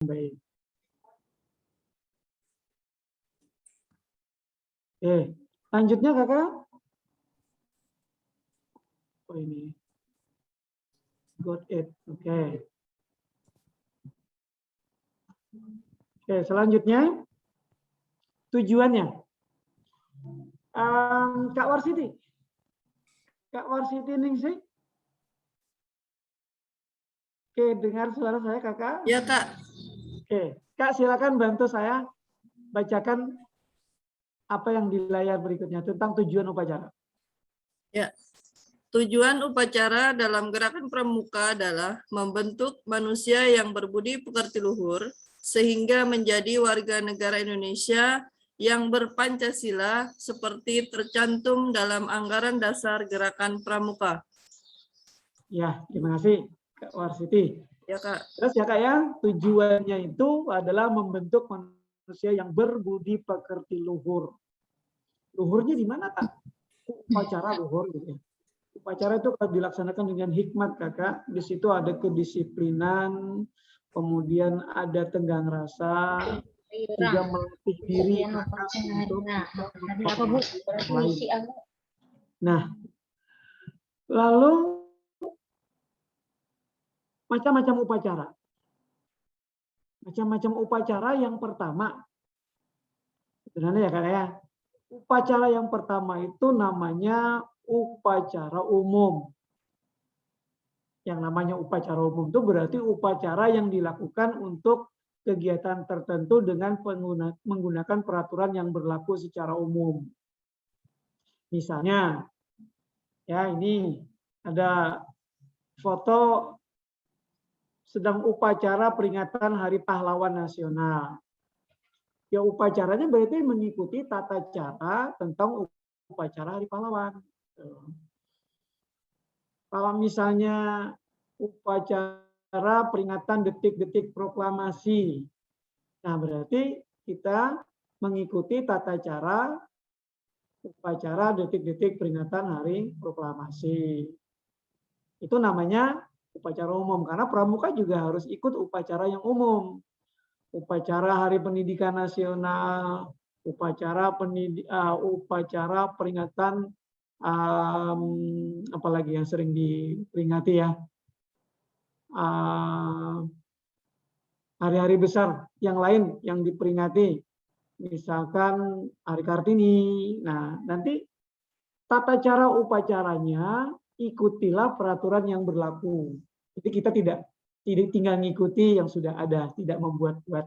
baik. Oke, lanjutnya kakak. Oh ini, got it. Oke. Oke, selanjutnya tujuannya. Kak Warsiti. Kak Warsiti Ningsih. Oke, dengar suara saya kakak? Ya Kak. Oke, Kak silakan bantu saya bacakan apa yang di layar berikutnya tentang tujuan upacara. Ya. Tujuan upacara dalam gerakan pramuka adalah membentuk manusia yang berbudi pekerti luhur sehingga menjadi warga negara Indonesia yang berpancasila seperti tercantum dalam anggaran dasar gerakan pramuka. Ya, terima kasih Kak Warsiti. Ya Kak. Terus ya Kak ya, tujuannya itu adalah membentuk manusia yang berbudi pekerti luhur. Luhurnya di mana Kak? Upacara luhur gitu ya. Upacara itu kalau dilaksanakan dengan hikmat kakak, di situ ada kedisiplinan, kemudian ada tenggang rasa, juga melatih diri kakak untuk lain. Nah, lalu macam-macam upacara. Macam-macam upacara yang pertama, sebenarnya ya kakak ya, upacara yang pertama itu namanya upacara umum. Yang namanya upacara umum itu berarti upacara yang dilakukan untuk kegiatan tertentu dengan menggunakan peraturan yang berlaku secara umum. Misalnya, ya ini ada foto sedang upacara peringatan Hari Pahlawan Nasional. Ya upacaranya berarti mengikuti tata cara tentang upacara Hari Pahlawan. Kalau misalnya upacara peringatan detik-detik proklamasi, nah berarti kita mengikuti tata cara upacara detik-detik peringatan Hari Proklamasi. Itu namanya upacara umum, karena pramuka juga harus ikut upacara yang umum. Upacara Hari Pendidikan Nasional, upacara peringatan apalagi yang sering diperingati ya, hari-hari besar yang lain yang diperingati, misalkan Hari Kartini. Nah, nanti tata cara upacaranya ikutilah peraturan yang berlaku. Jadi kita tidak tinggal mengikuti yang sudah ada, tidak membuat-buat.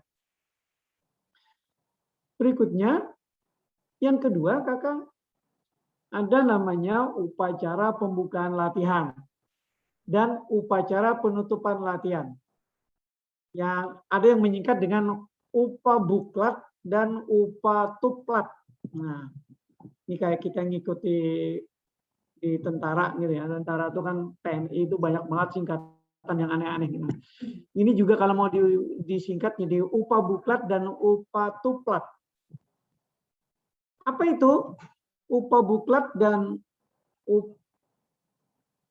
Berikutnya, yang kedua, kakak, ada namanya upacara pembukaan latihan dan upacara penutupan latihan. Yang ada yang menyingkat dengan upabuklat dan upatuplat. Nah, ini kayak kita ngikuti di tentara gitu ya. Tentara itu kan TNI itu banyak banget singkatan yang aneh-aneh gitu. Ini juga kalau mau disingkat jadi upabuklat dan upatuplat. Apa itu? Upabuklat dan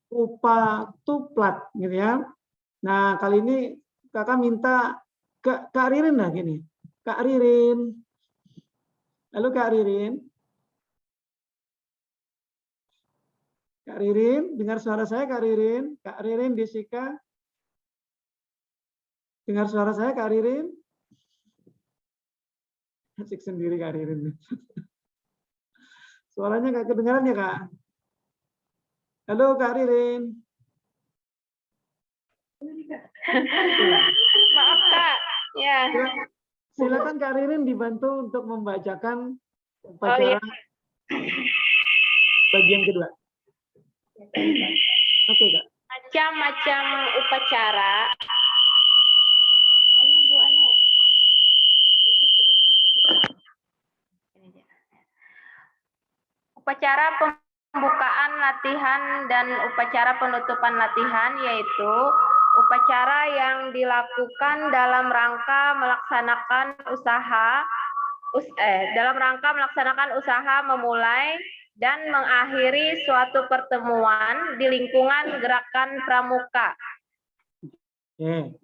upatuplat gitu ya. Nah, kali ini kakak minta ke Kak Ririn lah gini. Kak Ririn. Halo Kak Ririn. Kak Ririn, dengar suara saya Kak Ririn? Kak Ririn Desika. Dengar suara saya Kak Ririn? Asik sendiri Kak Ririn. Suaranya nggak kedengaran ya Kak? Halo Kak Ririn. Maaf Kak. Ya. Silakan Kak Ririn dibantu untuk membacakan upacara bagian kedua. Oke Kak. Macam-macam upacara. Upacara pembukaan latihan dan upacara penutupan latihan yaitu upacara yang dilakukan dalam rangka melaksanakan usaha memulai dan mengakhiri suatu pertemuan di lingkungan gerakan pramuka. Oke.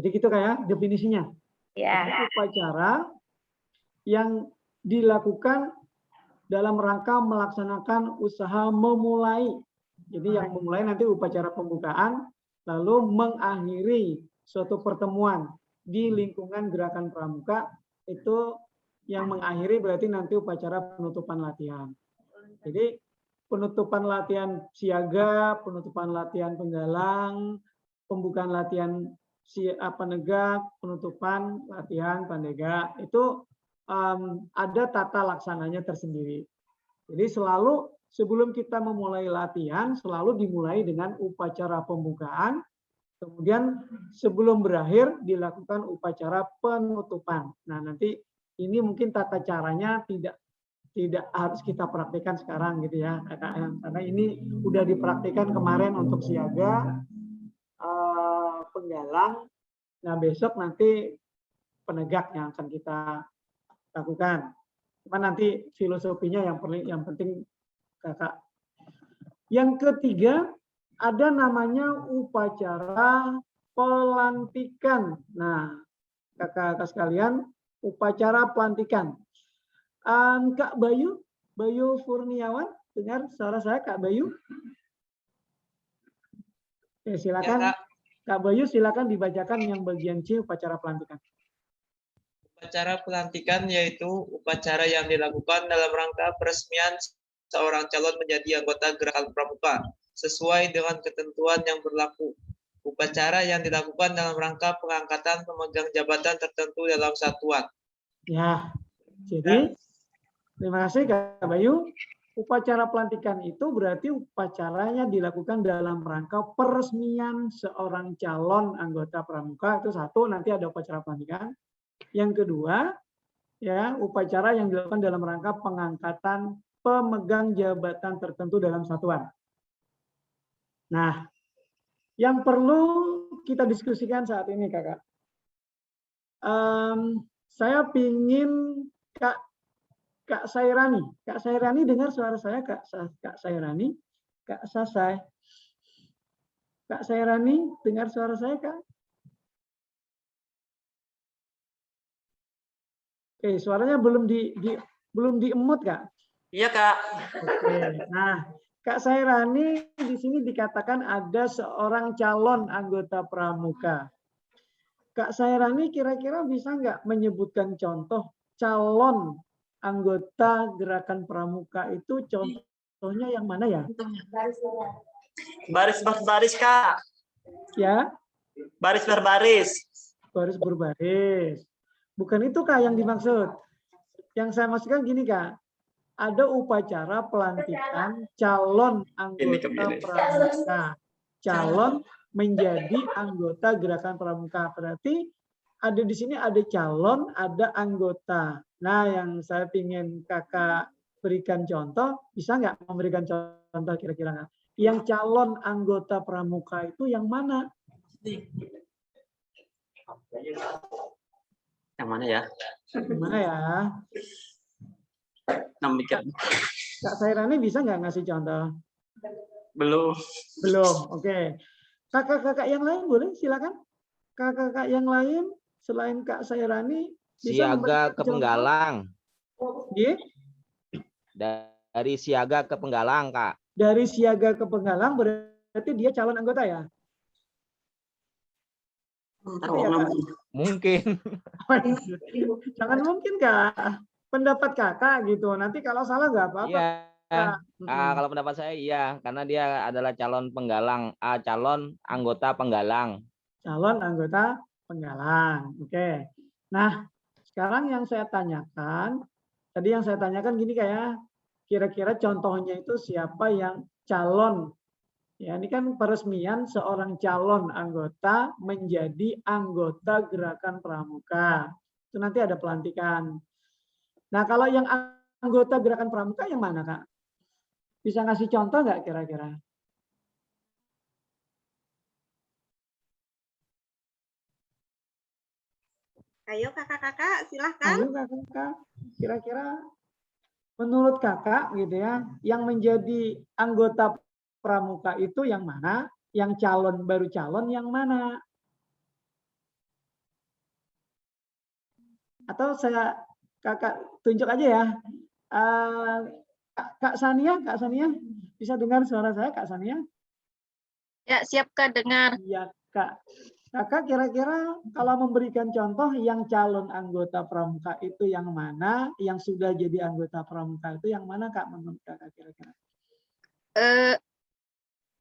Jadi gitu kayak definisinya. Ya. Jadi upacara yang dilakukan dalam rangka melaksanakan usaha memulai. Jadi yang memulai nanti upacara pembukaan, lalu mengakhiri suatu pertemuan di lingkungan gerakan pramuka, itu yang mengakhiri berarti nanti upacara penutupan latihan. Jadi penutupan latihan siaga, penutupan latihan penggalang, pembukaan latihan penegak, penutupan latihan pandega, itu ada tata laksananya tersendiri. Jadi selalu sebelum kita memulai latihan, selalu dimulai dengan upacara pembukaan, kemudian sebelum berakhir dilakukan upacara penutupan. Nah, nanti ini mungkin tata caranya tidak harus kita praktikkan sekarang gitu ya, karena ini udah dipraktikkan kemarin untuk siaga, penggalang. Nah, besok nanti penegak yang akan kita lakukan. Cuma nanti filosofinya yang penting kakak. Yang ketiga, ada namanya upacara pelantikan. Nah, kakak-kakak sekalian, upacara pelantikan. Kak Bayu Furniawan, dengar suara saya Kak Bayu? Oke, silakan. Ya, Kak Bayu, silakan dibacakan yang bagian C, upacara pelantikan. Upacara pelantikan yaitu upacara yang dilakukan dalam rangka peresmian seorang calon menjadi anggota gerakan pramuka sesuai dengan ketentuan yang berlaku. Upacara yang dilakukan dalam rangka pengangkatan pemegang jabatan tertentu dalam satuan. Ya, jadi terima kasih Kak Bayu. Upacara pelantikan itu berarti upacaranya dilakukan dalam rangka peresmian seorang calon anggota pramuka, itu satu, nanti ada upacara pelantikan. Yang kedua, ya, upacara yang dilakukan dalam rangka pengangkatan pemegang jabatan tertentu dalam satuan. Nah, yang perlu kita diskusikan saat ini, kakak. Saya pingin Kak Sairani. Kak Sairani dengar suara saya, Kak Sairani? Kak Sasai. Kak Sairani dengar suara saya, Kak? Oke, suaranya belum di-mute, Kak? Iya, Kak. Oke. Nah, Kak Sairani di sini dikatakan ada seorang calon anggota pramuka. Kak Sairani kira-kira bisa nggak menyebutkan contoh calon anggota gerakan pramuka itu, contohnya yang mana ya? Baris berbaris, Kak. Ya? Baris berbaris. Baris berbaris. Bukan itu Kak yang dimaksud. Yang saya maksudkan gini Kak, ada upacara pelantikan calon anggota pramuka. Calon menjadi anggota gerakan pramuka. Berarti ada di sini ada calon, ada anggota. Nah, yang saya ingin kakak berikan contoh, bisa nggak memberikan contoh kira-kira? Yang calon anggota pramuka itu yang mana? Yang mana ya? Yang mana ya? Kak Sairani bisa nggak ngasih contoh? Belum. Belum, oke. Kakak-kakak yang lain boleh, silakan. Kakak-kakak yang lain selain Kak Sairani bisa siaga ke penggalang. Yeah? Dari siaga ke penggalang, Kak. Dari siaga ke penggalang berarti dia calon anggota ya? Ya, mungkin. Jangan mungkin Kak. Pendapat kakak gitu. Nanti kalau salah nggak apa-apa. Iya. Kalau pendapat saya iya, karena dia adalah calon penggalang, calon anggota penggalang. Calon anggota penggalang. Oke. Nah, sekarang yang saya tanyakan, tadi yang saya tanyakan gini kayak, kira-kira contohnya itu siapa yang calon? Ya, ini kan peresmian seorang calon anggota menjadi anggota gerakan pramuka. Itu nanti ada pelantikan. Nah, kalau yang anggota gerakan pramuka yang mana, Kak? Bisa ngasih contoh nggak kira-kira? Ayo kakak-kakak, silahkan. Ayo kakak, kira-kira menurut kakak gitu ya, yang menjadi anggota pramuka itu yang mana? Yang calon baru calon yang mana? Atau kakak tunjuk aja ya. Kak Sania bisa dengar suara saya, Kak Sania? Ya, siap Kak dengar. Iya, Kak. Kakak kira-kira kalau memberikan contoh yang calon anggota pramuka itu yang mana, yang sudah jadi anggota pramuka itu yang mana Kak menurut Kakak kira-kira?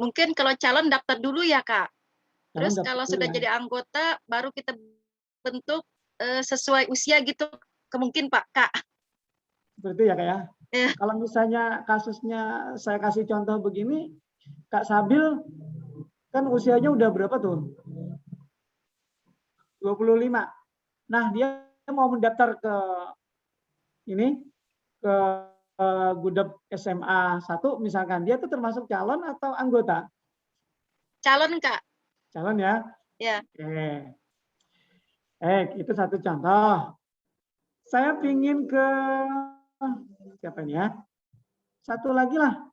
Mungkin kalau calon daftar dulu ya Kak. Calon Terus daftar kalau dulu sudah ya. jadi anggota baru kita bentuk sesuai usia gitu. Mungkin Pak Kak. Seperti itu ya Kak ya. Kalau misalnya kasusnya saya kasih contoh begini, Kak Sabil kan usianya udah berapa tuh? 25. Nah, dia mau mendaftar ke ini, ke Gudep SMA 1 misalkan. Dia tuh termasuk calon atau anggota? Calon Kak. Calon ya? Ya. Oke. Itu satu contoh. Saya pingin ke siapa ini ya? Satu lagi lah.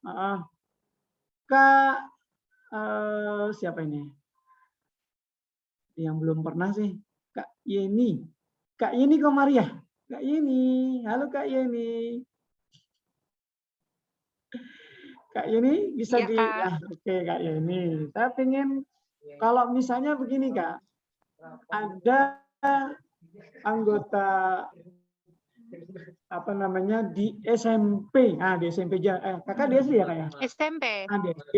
Kak siapa ini? Yang belum pernah sih. Kak Yeni. Kak Yeni Komaria. Kak Yeni. Halo Kak Yeni. Kak Yeni bisa Iya, Kak. Oke Kak Yeni. Saya pingin kalau misalnya begini Kak. Ada anggota apa namanya di SMP. Di SMP Kakak di SD ya Kak ya? SMP. Di SD.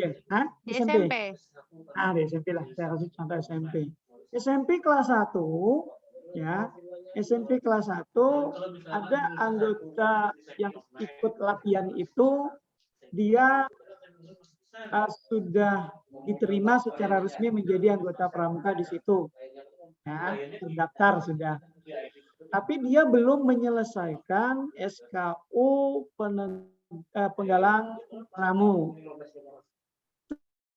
Di SMP. Di SMP lah. Saya kasih contoh SMP. SMP kelas 1 ya. SMP kelas 1 ada anggota yang ikut latihan itu dia sudah diterima secara resmi menjadi anggota pramuka di situ. Ya, terdaftar sudah. Tapi dia belum menyelesaikan SKU penggalang ramu.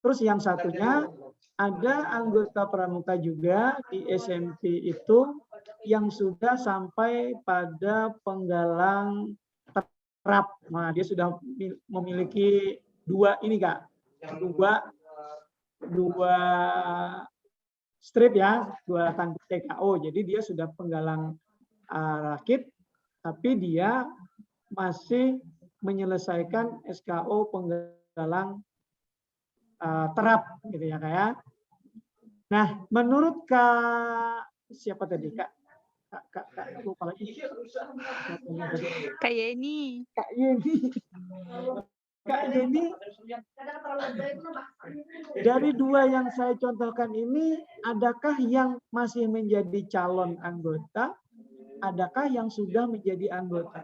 Terus yang satunya ada anggota pramuka juga di SMP itu yang sudah sampai pada penggalang terap. Nah, dia sudah memiliki dua ini Kak. Dua strip ya, dua tanda TKO. Jadi dia sudah penggalang rakit, tapi dia masih menyelesaikan SKO penggalang terap gitu ya kayak. Nah, menurut Kak siapa tadi Kak lupa lagi. Kak Yeni. Kak Yeni dari dua yang saya contohkan ini, adakah yang masih menjadi calon anggota? Adakah yang sudah menjadi anggota?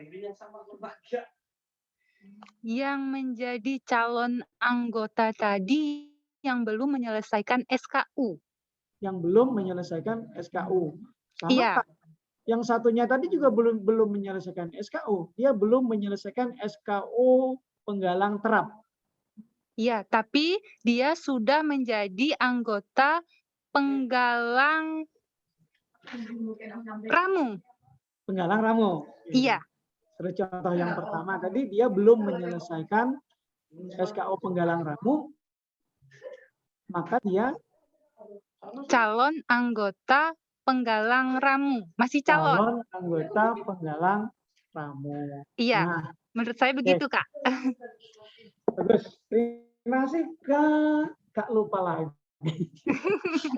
Yang menjadi calon anggota tadi yang belum menyelesaikan SKU. Yang belum menyelesaikan SKU. Sama Iya. Kak. Yang satunya tadi juga belum menyelesaikan SKU. Dia belum menyelesaikan SKU penggalang terap. Iya, tapi dia sudah menjadi anggota penggalang ramu. Penggalang ramu. Iya. Terus contoh yang pertama tadi dia belum menyelesaikan SKU penggalang ramu, maka dia calon anggota penggalang ramu. Masih calon. Calon anggota penggalang ramu. Iya. Nah, menurut saya begitu, Kak. Bagus. Terima kasih Kak lupa lagi.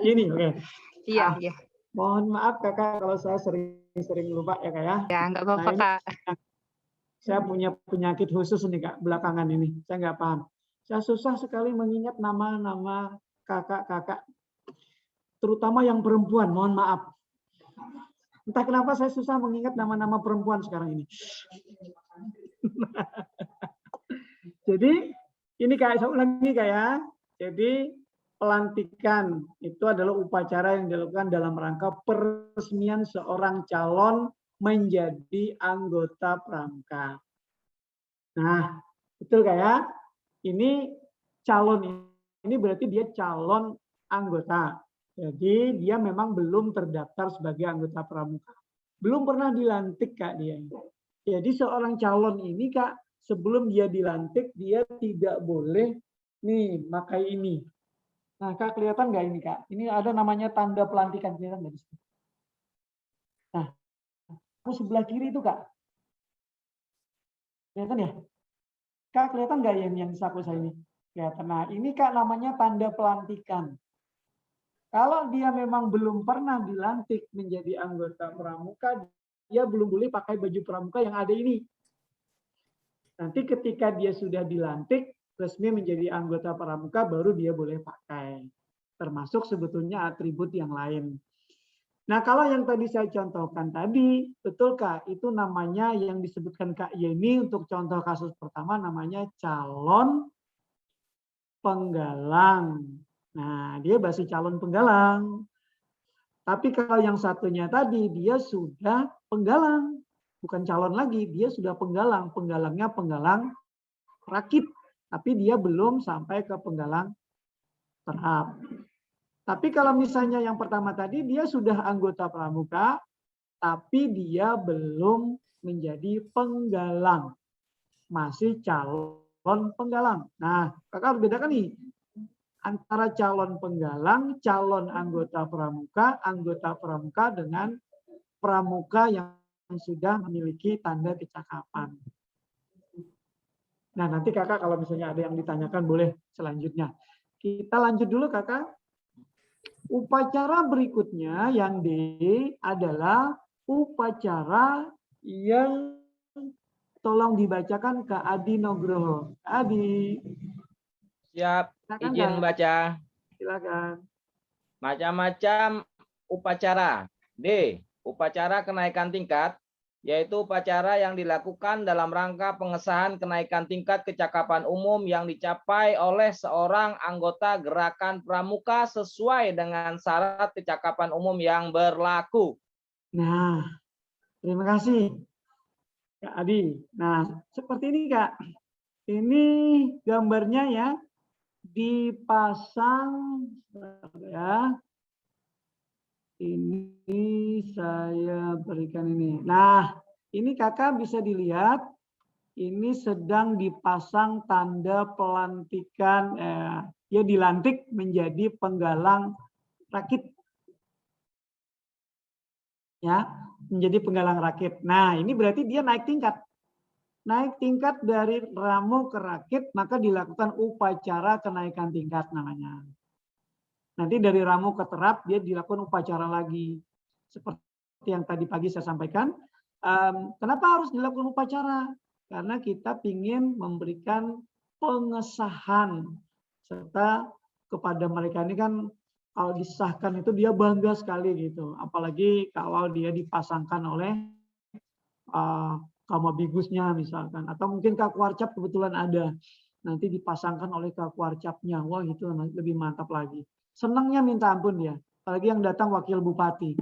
Ini oke. Iya, iya. Mohon maaf Kakak kalau saya sering lupa ya Kak ya. Ya, nggak apa-apa, Kak. Saya punya penyakit khusus nih Kak belakangan ini. Saya nggak paham. Saya susah sekali mengingat nama-nama kakak-kakak, terutama yang perempuan. Mohon maaf. Entah kenapa saya susah mengingat nama-nama perempuan sekarang ini. Jadi ini Kak, saya ulangi Kak ya. Jadi pelantikan itu adalah upacara yang dilakukan dalam rangka peresmian seorang calon menjadi anggota pramuka. Nah, betul Kak ya? Ini calon ini berarti dia calon anggota. Jadi dia memang belum terdaftar sebagai anggota pramuka. Belum pernah dilantik Kak dia. Jadi seorang calon ini Kak, sebelum dia dilantik dia tidak boleh nih pakai ini. Nah Kak kelihatan nggak ini Kak? Ini ada namanya tanda pelantikan, kelihatan nggak di sini? Nah, sebelah kiri itu, Kak. Kelihatan ya? Kak, kelihatan nggak yang saku saya ini? Kelihatan. Nah, ini Kak namanya tanda pelantikan. Kalau dia memang belum pernah dilantik menjadi anggota pramuka, dia belum boleh pakai baju pramuka yang ada ini. Nanti ketika dia sudah dilantik, resmi menjadi anggota pramuka, baru dia boleh pakai. Termasuk sebetulnya atribut yang lain. Nah, kalau yang tadi saya contohkan tadi, betul Kak, itu namanya yang disebutkan Kak Yeni untuk contoh kasus pertama namanya calon penggalang. Nah, dia masih calon penggalang. Tapi kalau yang satunya tadi, dia sudah penggalang. Bukan calon lagi, dia sudah penggalang. Penggalangnya penggalang rakit. Tapi dia belum sampai ke penggalang terhap. Tapi kalau misalnya yang pertama tadi, dia sudah anggota pramuka, tapi dia belum menjadi penggalang. Masih calon penggalang. Nah, Kakak harus bedakan nih. Antara calon penggalang, calon anggota pramuka dengan pramuka yang sudah memiliki tanda kecakapan. Nah, nanti Kakak kalau misalnya ada yang ditanyakan boleh selanjutnya. Kita lanjut dulu Kakak. Upacara berikutnya yang D adalah upacara yang tolong dibacakan ke Adi Nugroho. Adi. Siap, Silakan, izin Kak. baca. Silakan. Macam-macam upacara. D. Upacara kenaikan tingkat, yaitu upacara yang dilakukan dalam rangka pengesahan kenaikan tingkat kecakapan umum yang dicapai oleh seorang anggota gerakan pramuka sesuai dengan syarat kecakapan umum yang berlaku. Nah, terima kasih Kak Adi. Nah, seperti ini Kak. Ini gambarnya ya. Dipasang ya. Ini saya berikan ini. Nah, ini Kakak bisa dilihat. Ini sedang dipasang tanda pelantikan. Dia dilantik menjadi penggalang rakit. Ya, menjadi penggalang rakit. Nah, ini berarti dia naik tingkat. Naik tingkat dari ramu ke rakit, maka dilakukan upacara kenaikan tingkat namanya. Nanti dari ramu ke terap, dia dilakukan upacara lagi. Seperti yang tadi pagi saya sampaikan. Kenapa harus dilakukan upacara? Karena kita ingin memberikan pengesahan. Serta kepada mereka ini kan, kalau disahkan itu dia bangga sekali gitu. Apalagi kalau dia dipasangkan oleh Kamabigusnya misalkan. Atau mungkin Kakuarcap kebetulan ada. Nanti dipasangkan oleh Kakuarcapnya. Wah itu lebih mantap lagi. Senangnya minta ampun ya. Apalagi yang datang wakil bupati.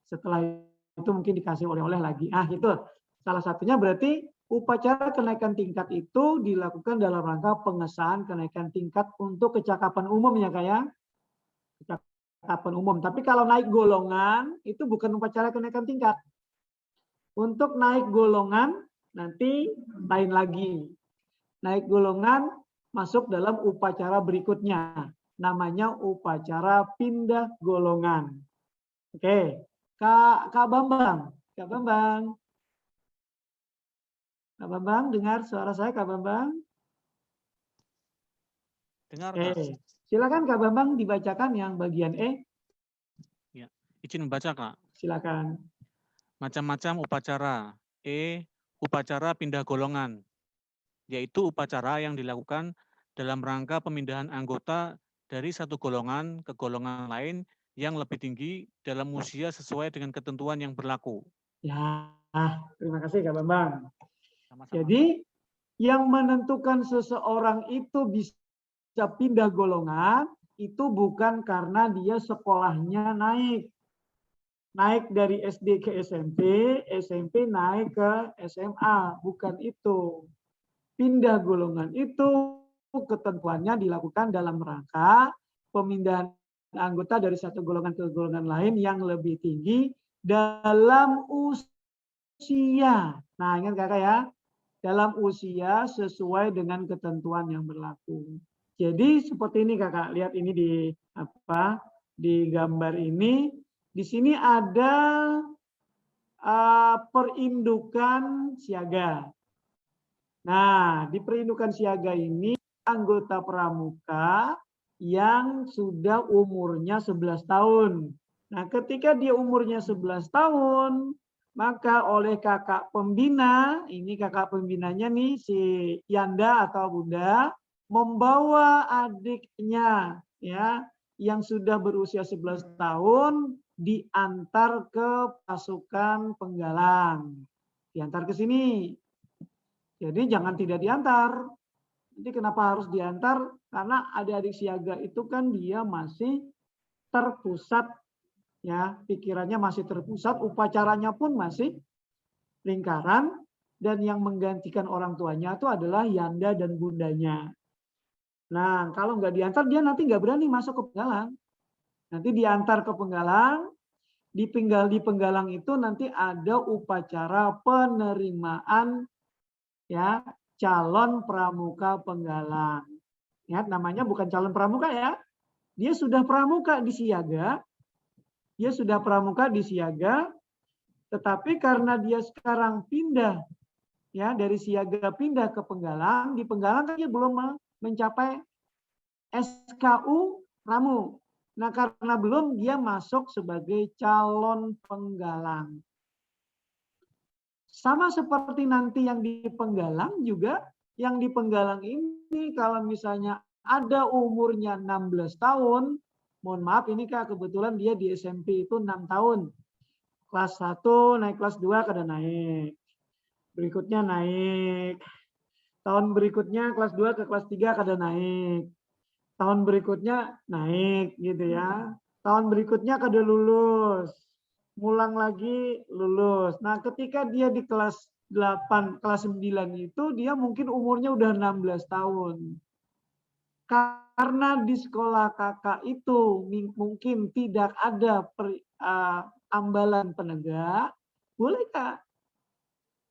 Setelah itu mungkin dikasih oleh-oleh lagi. Itu salah satunya berarti upacara kenaikan tingkat itu dilakukan dalam rangka pengesahan kenaikan tingkat untuk kecakapan umum ya kayak kecakapan umum. Tapi kalau naik golongan itu bukan upacara kenaikan tingkat. Untuk naik golongan nanti lain lagi. Naik golongan masuk dalam upacara berikutnya. Namanya upacara pindah golongan. Oke, Kak Bambang. Kak Bambang. Kak Bambang, dengar suara saya Kak Bambang? Dengar, Oke, Kak. silakan Kak Bambang dibacakan yang bagian E. Ya, izin membaca, Kak. Silakan. Macam-macam upacara. E. Upacara pindah golongan, yaitu upacara yang dilakukan dalam rangka pemindahan anggota dari satu golongan ke golongan lain yang lebih tinggi dalam usia sesuai dengan ketentuan yang berlaku. Ya, terima kasih Kak Bambang. Sama-sama. Jadi yang menentukan seseorang itu bisa pindah golongan itu bukan karena dia sekolahnya naik. Naik dari SD ke SMP, SMP naik ke SMA, bukan itu. Pindah golongan itu ketentuannya dilakukan dalam rangka pemindahan anggota dari satu golongan ke golongan lain yang lebih tinggi dalam usia. Nah, ingat Kakak ya, dalam usia sesuai dengan ketentuan yang berlaku. Jadi seperti ini Kakak, lihat ini di gambar ini. Di sini ada perindukan siaga. Nah, di perindukan siaga ini anggota pramuka yang sudah umurnya 11 tahun. Nah, ketika dia umurnya 11 tahun, maka oleh kakak pembina, ini kakak pembinanya nih si Yanda atau Bunda, membawa adiknya ya yang sudah berusia 11 tahun diantar ke pasukan penggalang. Diantar ke sini. Jadi jangan tidak diantar. Jadi kenapa harus diantar? Karena adik-adik siaga itu kan dia masih terpusat, ya pikirannya masih terpusat, upacaranya pun masih lingkaran, dan yang menggantikan orang tuanya itu adalah Yanda dan Bundanya. Nah kalau nggak diantar dia nanti nggak berani masuk ke penggalang. Nanti diantar ke penggalang, di penggalang itu nanti ada upacara penerimaan ya calon pramuka penggalang. Ya, namanya bukan calon pramuka ya. Dia sudah pramuka di siaga. Dia sudah pramuka di siaga, tetapi karena dia sekarang pindah ya dari siaga pindah ke penggalang, di penggalang kan dia belum mencapai SKU Ramu. Nah, karena belum dia masuk sebagai calon penggalang. Sama seperti nanti yang di penggalang juga, yang di penggalang ini kalau misalnya ada umurnya 16 tahun, mohon maaf ini Kak, kebetulan dia di SMP itu 6 tahun. Kelas 1 naik kelas 2 kada naik. Berikutnya naik. Tahun berikutnya kelas 2 ke kelas 3 kada naik. Tahun berikutnya naik gitu ya. Tahun berikutnya kada lulus. Ngulang lagi lulus. Nah, ketika dia di kelas 8, kelas 9 itu dia mungkin umurnya udah 16 tahun. Karena di sekolah kakak itu mungkin tidak ada ambalan penegak, boleh Kak?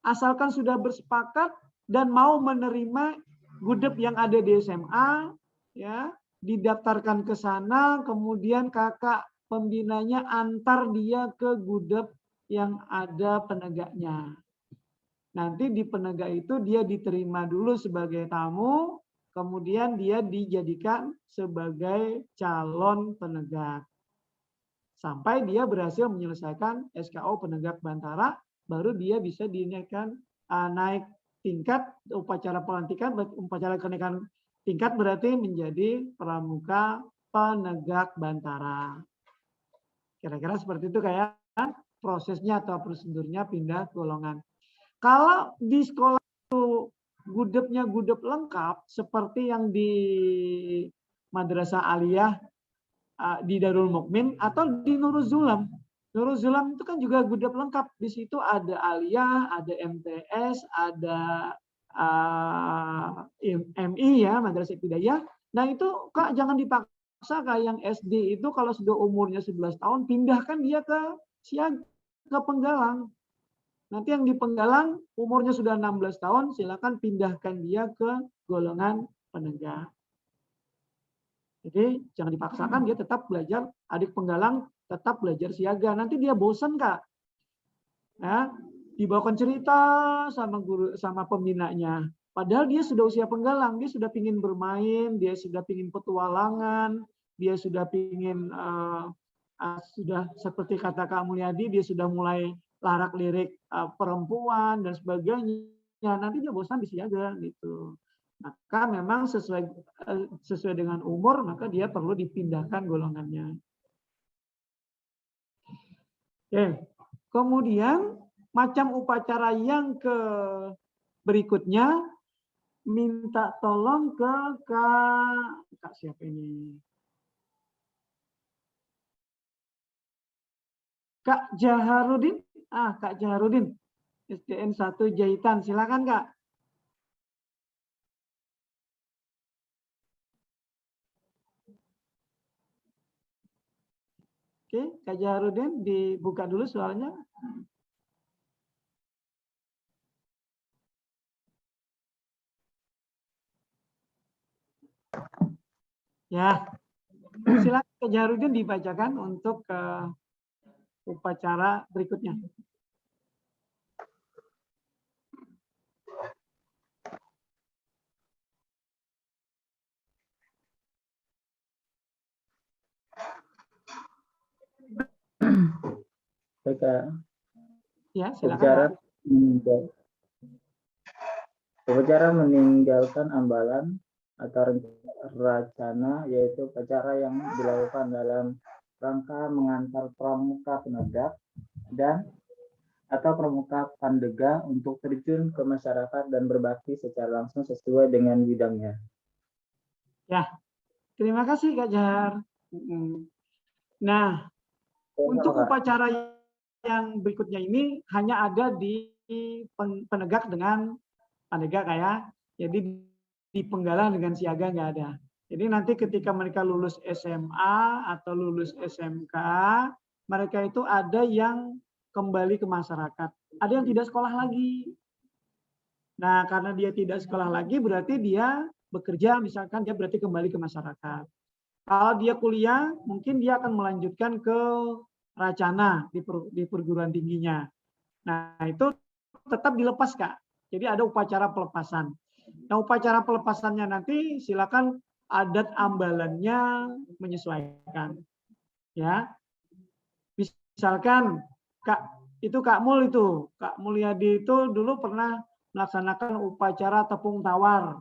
Asalkan sudah bersepakat dan mau menerima gudep yang ada di SMA, ya, didaftarkan ke sana, kemudian kakak pembinanya antar dia ke gudep yang ada penegaknya. Nanti di penegak itu dia diterima dulu sebagai tamu, kemudian dia dijadikan sebagai calon penegak. Sampai dia berhasil menyelesaikan SKO penegak Bantara, baru dia bisa dinaikkan naik tingkat upacara pelantikan, upacara kenaikan tingkat berarti menjadi pramuka penegak Bantara. Kira-kira seperti itu kayak prosesnya atau prosedurnya pindah golongan. Kalau di sekolah itu gudepnya gudep lengkap seperti yang di Madrasah Aliyah di Darul Mukmin atau di Nurul Zulam. Nurul Zulam itu kan juga gudep lengkap. Di situ ada Aliyah, ada MTS, ada MI ya, Madrasah Ibtidaiyah. Nah itu Kak jangan dipaksa Kak yang SD itu kalau sudah umurnya 11 tahun pindahkan dia ke penggalang. Nanti yang di penggalang umurnya sudah 16 tahun silakan pindahkan dia ke golongan penegak. Jadi jangan dipaksakan, dia tetap belajar, adik penggalang tetap belajar siaga. Nanti dia bosan Kak. Ya, dibawakan cerita sama guru sama pembinanya. Padahal dia sudah usia penggalang, dia sudah pingin bermain, dia sudah pingin petualangan, dia sudah pingin sudah seperti kata Kak Mulyadi, dia sudah mulai larak lirik perempuan dan sebagainya. Nanti dia bosan di siaga gitu. Maka memang sesuai dengan umur, maka dia perlu dipindahkan golongannya. Oke. Kemudian macam upacara yang berikutnya minta tolong ke Kak siapa ini? Kak Jaharudin. Kak Jaharudin. SDN 1 Jahitan. Silakan Kak. Oke, Kak Jaharudin dibuka dulu suaranya. Ya, silakan Kak Jaharudin dibacakan untuk upacara berikutnya. Ya, silakan. Upacara Kak. upacara meninggalkan ambalan atau rencana, yaitu upacara yang dilakukan dalam rangka mengantar pramuka penegak dan atau pramuka pandega untuk terjun ke masyarakat dan berbakti secara langsung sesuai dengan bidangnya. Ya, terima kasih Kak Jahar. Nah, untuk upacara yang berikutnya ini hanya ada di penegak dengan pandega kayak, jadi di penggalang dengan siaga nggak ada. Jadi nanti ketika mereka lulus SMA atau lulus SMK, mereka itu ada yang kembali ke masyarakat, ada yang tidak sekolah lagi. Nah, karena dia tidak sekolah lagi, berarti dia bekerja, misalkan dia berarti kembali ke masyarakat. Kalau dia kuliah, mungkin dia akan melanjutkan ke Racana di perguruan tingginya. Nah, itu tetap dilepas, Kak. Jadi ada upacara pelepasan. Nah, upacara pelepasannya nanti silakan adat ambalannya menyesuaikan. Ya. Misalkan Kak Mulyadi itu dulu pernah melaksanakan upacara tepung tawar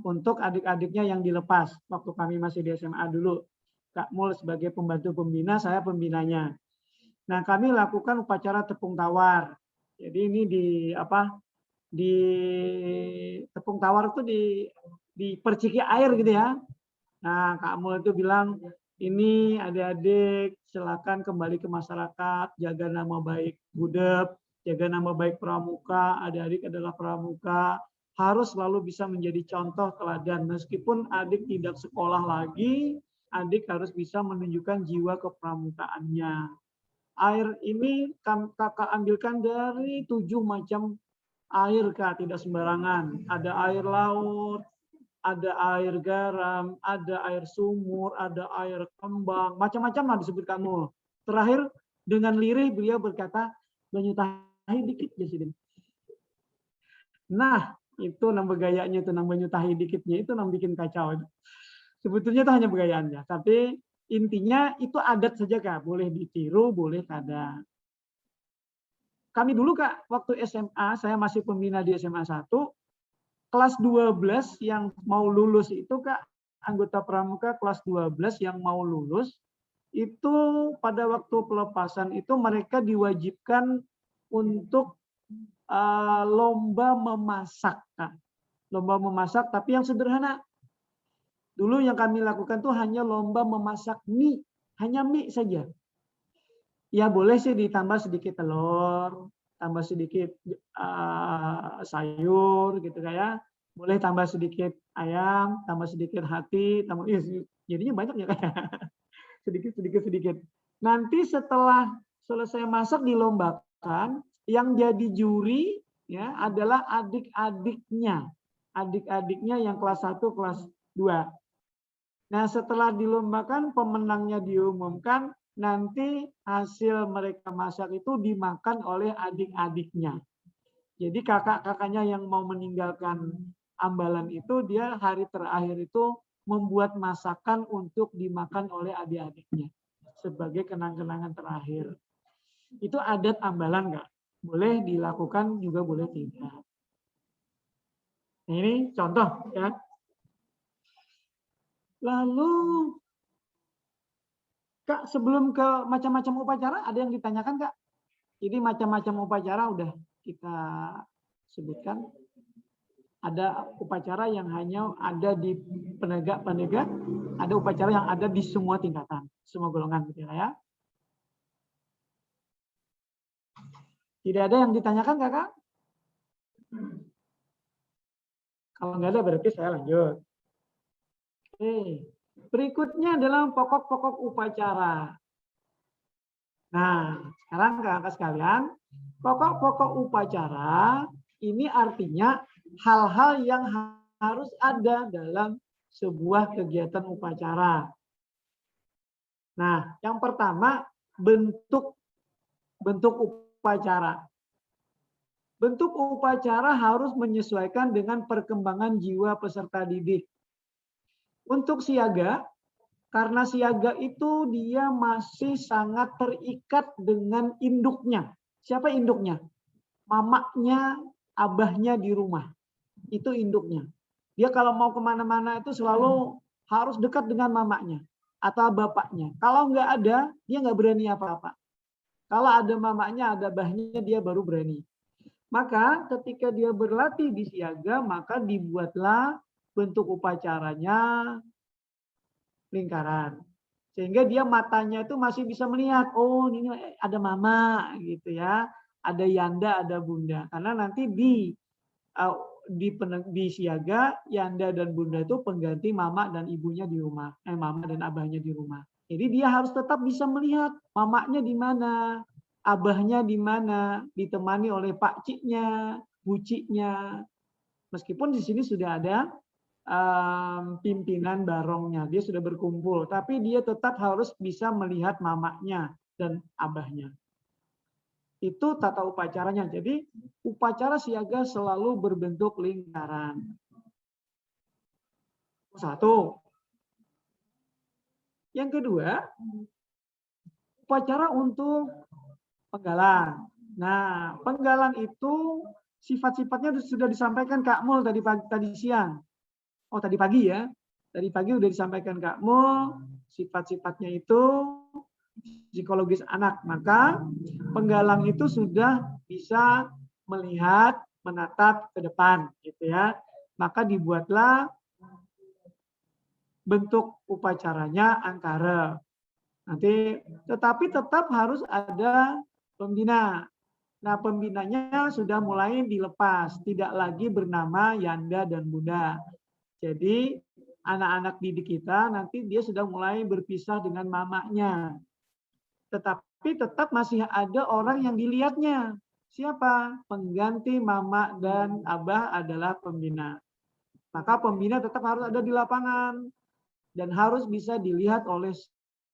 untuk adik-adiknya yang dilepas waktu kami masih di SMA dulu. Kak Mul sebagai pembantu pembina, saya pembinanya. Nah, kami lakukan upacara tepung tawar. Jadi ini di tepung tawar itu diperciki air gitu ya. Nah, Kak Mul itu bilang, ini adik-adik silakan kembali ke masyarakat, jaga nama baik Budep, jaga nama baik pramuka, adik-adik adalah pramuka, harus selalu bisa menjadi contoh teladan. Meskipun adik tidak sekolah lagi, adik harus bisa menunjukkan jiwa kepramukaannya. Air ini kakak ambilkan dari 7 macam air, Kak, tidak sembarangan. Ada air laut, ada air garam, ada air sumur, ada air kembang, macam-macam lah disebut kamu. Terakhir dengan lirih beliau berkata, banyu tahi dikit ya Sidin. Nah, itu nambah gayanya, itu nambah banyu tahi dikitnya, itu nambah bikin kacau. Sebetulnya itu hanya bergayaannya, tapi intinya itu adat saja, Kak. Boleh ditiru, boleh kada. Kami dulu, Kak, waktu SMA, saya masih pembina di SMA 1, kelas 12 yang mau lulus itu, Kak, anggota pramuka kelas 12 yang mau lulus, itu pada waktu pelepasan itu mereka diwajibkan untuk lomba memasak, Kak. Lomba memasak, tapi yang sederhana. Dulu yang kami lakukan tuh hanya lomba memasak mie, hanya mie saja. Ya boleh sih ditambah sedikit telur, tambah sedikit sayur gitu kayak, boleh tambah sedikit ayam, tambah sedikit hati, tambah jadinya banyak ya kayak sedikit. Nanti setelah selesai masak dilombakan, yang jadi juri ya adalah adik-adiknya yang kelas 1, kelas 2. Nah, setelah dilombakan, pemenangnya diumumkan, nanti hasil mereka masak itu dimakan oleh adik-adiknya. Jadi kakak-kakaknya yang mau meninggalkan ambalan itu, dia hari terakhir itu membuat masakan untuk dimakan oleh adik-adiknya. Sebagai kenang-kenangan terakhir. Itu adat ambalan, Kak. Boleh dilakukan, juga boleh tidak. Ini contoh, ya. Lalu, Kak, sebelum ke macam-macam upacara, ada yang ditanyakan, Kak? Jadi macam-macam upacara udah kita sebutkan. Ada upacara yang hanya ada di penegak-penegak, ada upacara yang ada di semua tingkatan, semua golongan, gitu ya. Tidak ada yang ditanyakan, Kakak? Kalau nggak ada, berarti saya lanjut. Oke, berikutnya adalah pokok-pokok upacara. Nah, sekarang kakak sekalian, pokok-pokok upacara ini artinya hal-hal yang harus ada dalam sebuah kegiatan upacara. Nah, yang pertama bentuk upacara. Bentuk upacara harus menyesuaikan dengan perkembangan jiwa peserta didik. Untuk siaga, Karena siaga itu dia masih sangat terikat dengan induknya. Siapa induknya? Mamaknya, abahnya di rumah. Itu induknya. Dia kalau mau kemana-mana itu selalu harus dekat dengan mamaknya atau bapaknya. Kalau nggak ada, dia nggak berani apa-apa. Kalau ada mamaknya, ada abahnya, dia baru berani. Maka ketika dia berlatih di siaga, maka dibuatlah bentuk upacaranya lingkaran. Sehingga dia matanya itu masih bisa melihat, oh ini ada mama gitu ya, ada yanda, ada bunda. Karena nanti di siaga, yanda dan bunda itu pengganti mama dan ibunya di rumah, mama dan abahnya di rumah. Jadi dia harus tetap bisa melihat mamanya di mana, abahnya di mana, ditemani oleh pakciknya, buciknya. Meskipun di sini sudah ada pimpinan barongnya, dia sudah berkumpul, tapi dia tetap harus bisa melihat mamaknya dan abahnya. Itu tata upacaranya. Jadi upacara siaga selalu berbentuk lingkaran. Satu. Yang kedua, upacara untuk penggalang. Nah, penggalang itu sifat-sifatnya sudah disampaikan Kak Mul tadi siang. Oh, tadi pagi ya. Tadi pagi udah disampaikan Kak Mul, sifat-sifatnya itu psikologis anak. Maka penggalang itu sudah bisa melihat, menatap ke depan gitu ya. Maka dibuatlah bentuk upacaranya angkara. Nanti tetapi tetap harus ada pembina. Nah, pembinanya sudah mulai dilepas, tidak lagi bernama Yanda dan Bunda. Jadi anak-anak didik kita nanti dia sudah mulai berpisah dengan mamanya. Tetapi tetap masih ada orang yang dilihatnya. Siapa? Pengganti mama dan abah adalah pembina. Maka pembina tetap harus ada di lapangan dan harus bisa dilihat oleh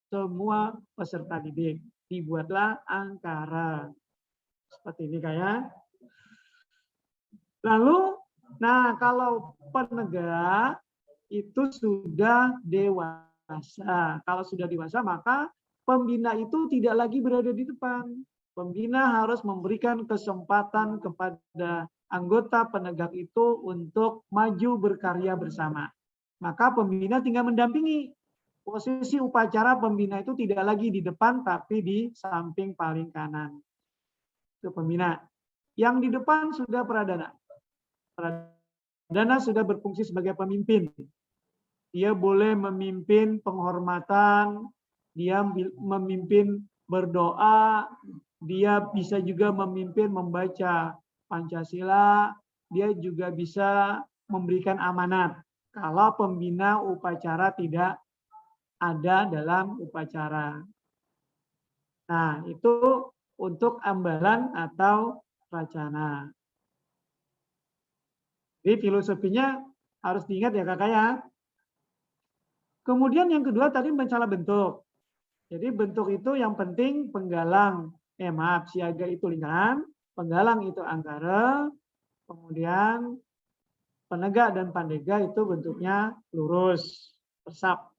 semua peserta didik. Dibuatlah angkara. Seperti ini kayak. Lalu, nah kalau penegak itu sudah dewasa. Kalau sudah dewasa maka pembina itu tidak lagi berada di depan. Pembina harus memberikan kesempatan kepada anggota penegak itu untuk maju berkarya bersama. Maka pembina tinggal mendampingi. Posisi upacara pembina itu tidak lagi di depan tapi di samping paling kanan. Itu pembina. Yang di depan sudah pradana. Pradana sudah berfungsi sebagai pemimpin. Dia boleh memimpin penghormatan, dia memimpin berdoa, dia bisa juga memimpin membaca Pancasila, dia juga bisa memberikan amanat. Kalau pembina upacara tidak ada dalam upacara. Nah, itu untuk ambalan atau racana. Jadi filosofinya harus diingat ya kakak ya. Kemudian yang kedua tadi masalah bentuk. Jadi bentuk itu yang penting penggalang. Siaga itu lingkaran, penggalang itu angkara, kemudian penegak dan pandega itu bentuknya lurus, persap.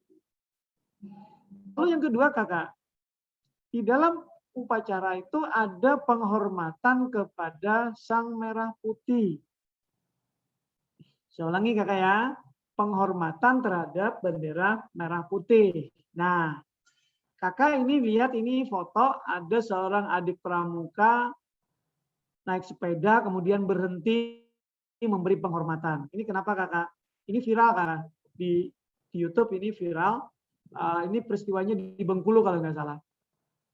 Lalu yang kedua kakak, di dalam upacara itu ada penghormatan kepada Sang Merah Putih. Saya ulangi kakak ya, penghormatan terhadap bendera merah putih. Nah, kakak ini lihat ini foto ada seorang adik pramuka naik sepeda kemudian berhenti memberi penghormatan. Ini kenapa kakak? Ini viral kakak di YouTube ini viral. Ini peristiwanya di Bengkulu kalau nggak salah.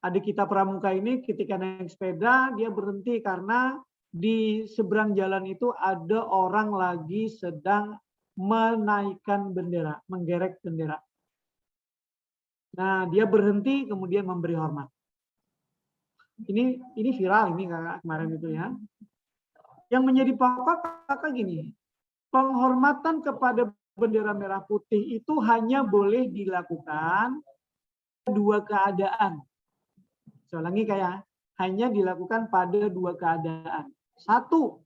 Adik kita pramuka ini ketika naik sepeda dia berhenti karena di seberang jalan itu ada orang lagi sedang menaikkan bendera, menggerek bendera. Nah, dia berhenti kemudian memberi hormat. Ini viral ini kakak kemarin itu ya. Yang menjadi pokok kakak gini, penghormatan kepada bendera merah putih itu hanya boleh dilakukan dua keadaan. Saya ulangi kayak hanya dilakukan pada dua keadaan. Satu,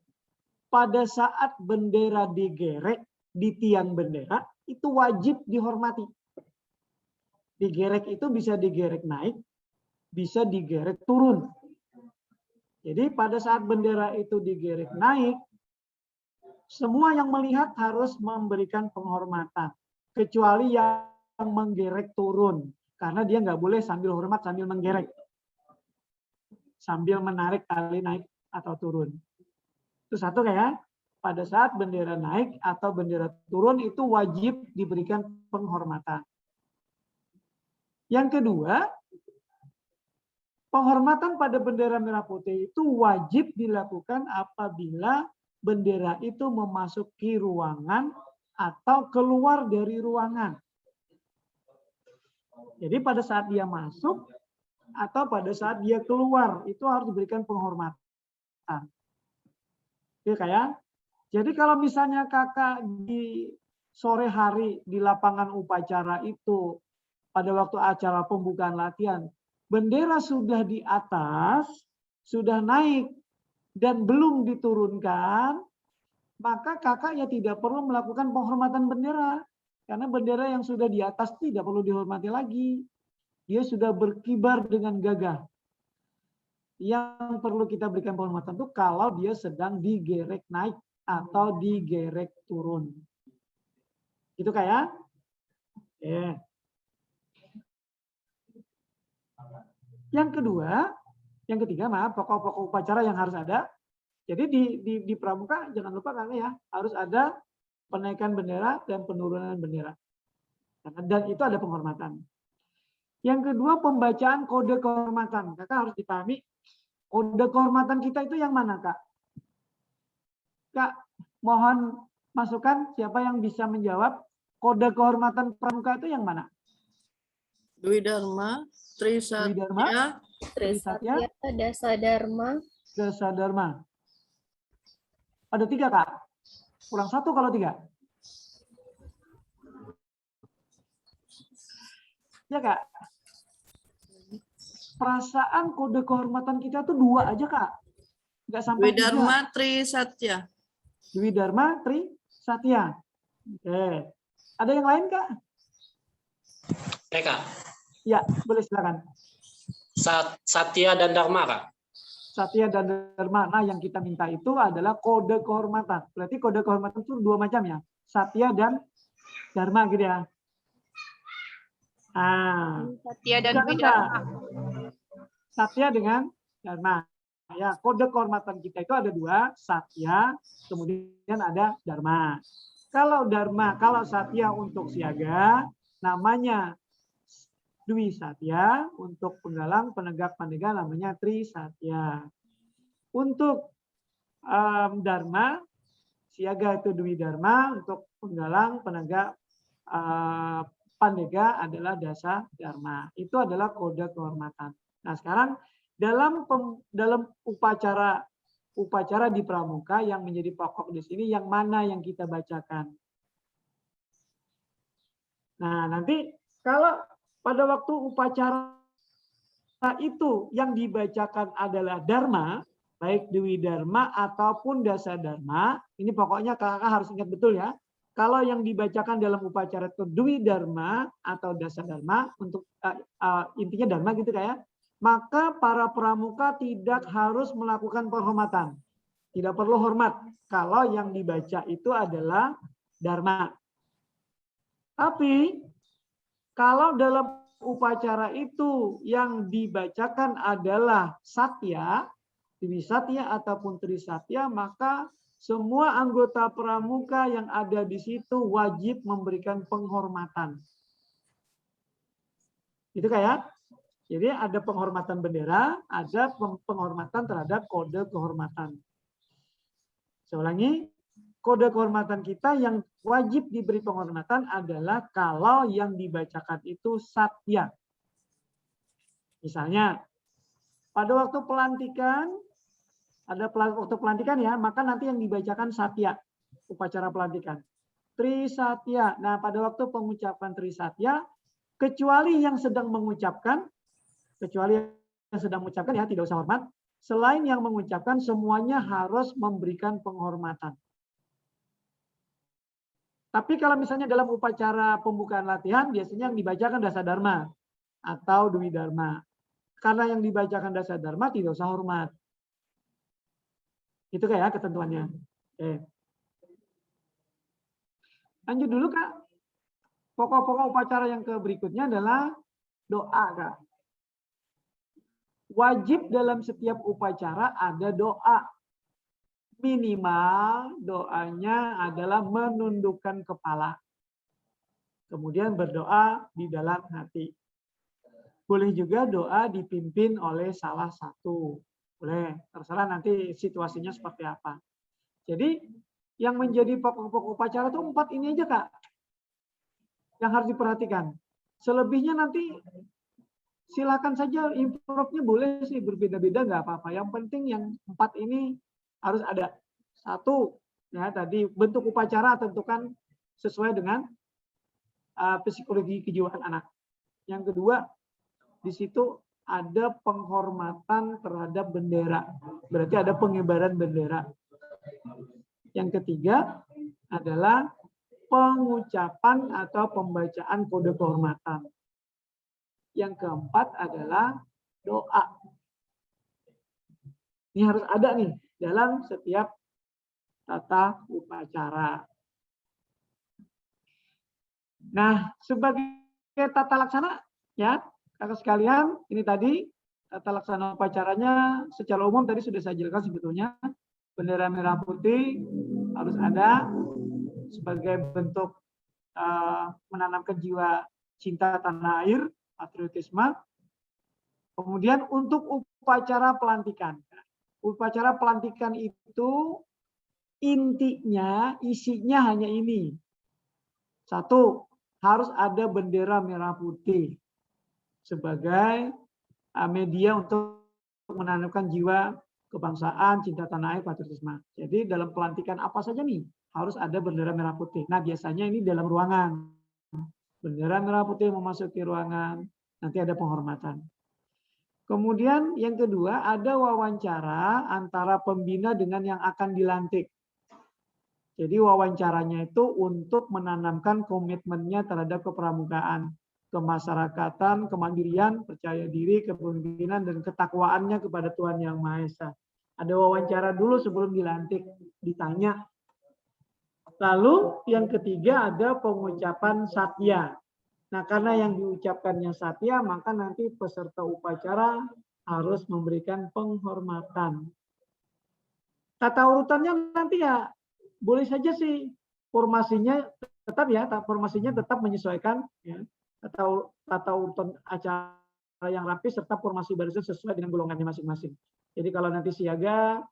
pada saat bendera digerek di tiang bendera itu wajib dihormati. Digerek itu bisa digerek naik, bisa digerek turun. Jadi pada saat bendera itu digerek naik, semua yang melihat harus memberikan penghormatan. Kecuali yang menggerek turun. Karena dia nggak boleh sambil hormat sambil menggerek. Sambil menarik tali naik atau turun. Itu satu kayak. Pada saat bendera naik atau bendera turun itu wajib diberikan penghormatan. Yang kedua, penghormatan pada bendera merah putih itu wajib dilakukan apabila bendera itu memasuki ruangan atau keluar dari ruangan. Jadi pada saat dia masuk atau pada saat dia keluar itu harus diberikan penghormatan. Oke, kayak. Jadi kalau misalnya kakak di sore hari di lapangan upacara itu pada waktu acara pembukaan latihan, bendera sudah di atas, sudah naik dan belum diturunkan, maka kakak ya tidak perlu melakukan penghormatan bendera. Karena bendera yang sudah di atas tidak perlu dihormati lagi. Dia sudah berkibar dengan gagah. Yang perlu kita berikan penghormatan itu kalau dia sedang digerek naik atau digerek turun. Itu kayak? Oke. Yang ketiga, maaf, pokok-pokok upacara yang harus ada. Jadi di pramuka jangan lupa karena ya harus ada penaikan bendera dan penurunan bendera. Dan itu ada penghormatan. Yang kedua, pembacaan kode kehormatan. Kakak harus dipahami kode kehormatan kita itu yang mana, Kak? Kak, mohon masukan siapa yang bisa menjawab kode kehormatan pramuka itu yang mana? Dwi Dharma, Tri Satya, Trisatya, Dasa Dharma. Dasa Dharma. Ada 3, Kak. Kurang 1 kalau 3. Ya, Kak. Perasaan kode kehormatan kita tuh 2 aja, Kak. Nggak sampai 3. Dwi Dharma, Tri Satya. Dwi Dharma, Tri Satya. Oke. Ada yang lain, Kak? Kak. Ya, boleh silakan. Satya dan Dharma, Kak. Satya dan Dharma. Nah, yang kita minta itu adalah kode kehormatan. Berarti kode kehormatan itu 2 macam ya. Satya dan Dharma gitu ya. Satya dan Dwi Dharma. Satya dengan Dharma. Ya, kode kehormatan kita itu ada 2, Satya, kemudian ada Dharma. Kalau Dharma, kalau Satya untuk siaga, namanya Dwi Satya, untuk penggalang penegak pandega namanya Tri Satya. Untuk Dharma, siaga itu Dwi Dharma, untuk penggalang penegak pandega adalah Dasa Dharma. Itu adalah kode kehormatan. Nah, sekarang dalam upacara di pramuka yang menjadi pokok di sini yang mana yang kita bacakan? Nah, nanti kalau pada waktu upacara itu yang dibacakan adalah Dharma, baik Dwi Dharma ataupun Dasa Dharma, ini pokoknya kakak harus ingat betul ya. Kalau yang dibacakan dalam upacara itu Dwi Dharma atau Dasa Dharma, untuk intinya Dharma gitu kayak, maka para pramuka tidak harus melakukan penghormatan. Tidak perlu hormat kalau yang dibaca itu adalah Dharma. Tapi kalau dalam upacara itu yang dibacakan adalah Satya, Dwi Satya ataupun Tri Satya, maka semua anggota pramuka yang ada di situ wajib memberikan penghormatan. Itu kayak, jadi ada penghormatan bendera, ada penghormatan terhadap kode kehormatan. Saya ulangi, kode kehormatan kita yang wajib diberi penghormatan adalah kalau yang dibacakan itu Satya. Misalnya, pada waktu pelantikan, ada waktu pelantikan ya, maka nanti yang dibacakan Satya, upacara pelantikan. Tri Satya. Nah, pada waktu pengucapan Tri Satya, kecuali yang sedang mengucapkan ya, tidak usah hormat. Selain yang mengucapkan, semuanya harus memberikan penghormatan. Tapi kalau misalnya dalam upacara pembukaan latihan, biasanya yang dibacakan dasa dharma atau dwi dharma. Karena yang dibacakan dasa dharma tidak usah hormat. Itu kayak ketentuannya. Oke. Lanjut dulu Kak. Pokok-pokok upacara yang berikutnya adalah doa Kak. Wajib dalam setiap upacara ada doa. Minimal doanya adalah menundukkan kepala. Kemudian berdoa di dalam hati. Boleh juga doa dipimpin oleh salah satu. Boleh, terserah nanti situasinya seperti apa. Jadi yang menjadi pokok-pokok upacara itu 4 ini aja Kak. Yang harus diperhatikan. Selebihnya nanti silakan saja improve-nya boleh sih berbeda-beda nggak apa-apa. Yang penting yang 4 ini harus ada. 1, ya tadi bentuk upacara tentukan sesuai dengan psikologi kejiwaan anak. Yang kedua, di situ ada penghormatan terhadap bendera. Berarti ada pengibaran bendera. Yang ketiga adalah pengucapan atau pembacaan kode kehormatan. Yang keempat adalah doa. Ini harus ada nih dalam setiap tata upacara. Nah, sebagai tata laksana, ya, kakak sekalian, ini tadi tata laksana upacaranya secara umum tadi sudah saya jelaskan sebetulnya. Bendera merah putih harus ada sebagai bentuk menanamkan jiwa cinta tanah air, patriotisme. Kemudian untuk upacara pelantikan. Upacara pelantikan itu intinya, isinya hanya ini. 1, harus ada bendera merah putih sebagai media untuk menanamkan jiwa kebangsaan, cinta tanah air, patriotisme. Jadi dalam pelantikan apa saja nih, harus ada bendera merah putih. Nah biasanya ini dalam ruangan. Bendera merah putih memasuki ruangan, nanti ada penghormatan. Kemudian yang kedua, ada wawancara antara pembina dengan yang akan dilantik. Jadi wawancaranya itu untuk menanamkan komitmennya terhadap kepramukaan, kemasyarakatan, kemandirian, percaya diri, kepemimpinan, dan ketakwaannya kepada Tuhan Yang Maha Esa. Ada wawancara dulu sebelum dilantik, ditanya. Lalu yang ketiga ada pengucapan satya. Nah karena yang diucapkannya satya, maka nanti peserta upacara harus memberikan penghormatan. Tata urutannya nanti ya boleh saja sih formasinya tetap ya, formasinya tetap menyesuaikan ya, tata urutan acara yang rapi serta formasi barisan sesuai dengan golongannya masing-masing. Jadi kalau nanti siaga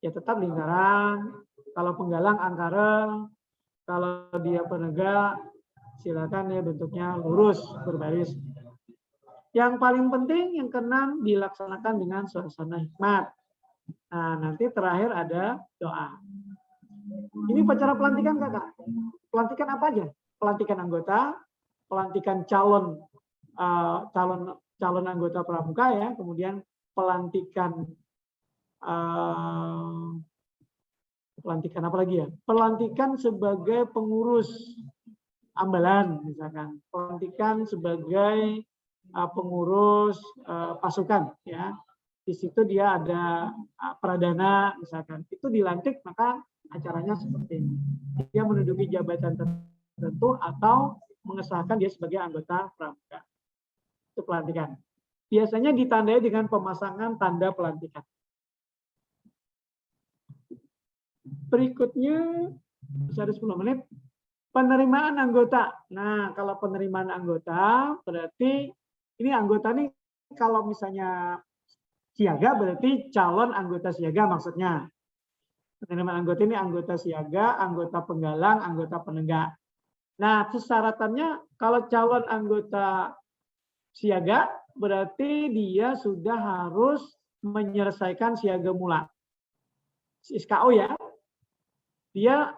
ya tetap lingkaran, kalau penggalang angkara, kalau dia penegak silakan ya bentuknya lurus berbaris. Yang paling penting yang keenam dilaksanakan dengan suasana hikmat. Nah nanti terakhir ada doa. Ini upacara pelantikan Kakak. Pelantikan apa aja? Pelantikan anggota, pelantikan calon anggota pramuka ya, kemudian pelantikan apa lagi ya? Pelantikan sebagai pengurus ambalan misalkan, pelantikan sebagai pengurus pasukan ya. Di situ dia ada pradana misalkan. Itu dilantik maka acaranya seperti ini. Dia menduduki jabatan tertentu atau mengesahkan dia sebagai anggota pramuka. Itu pelantikan. Biasanya ditandai dengan pemasangan tanda pelantikan. Berikutnya, bisa ada 10 menit. Penerimaan anggota. Nah, kalau penerimaan anggota, berarti ini anggota nih, kalau misalnya siaga, berarti calon anggota siaga maksudnya. Penerimaan anggota ini anggota siaga, anggota penggalang, anggota penegak. Nah, persyaratannya kalau calon anggota siaga, berarti dia sudah harus menyelesaikan siaga mula. SKO ya. Dia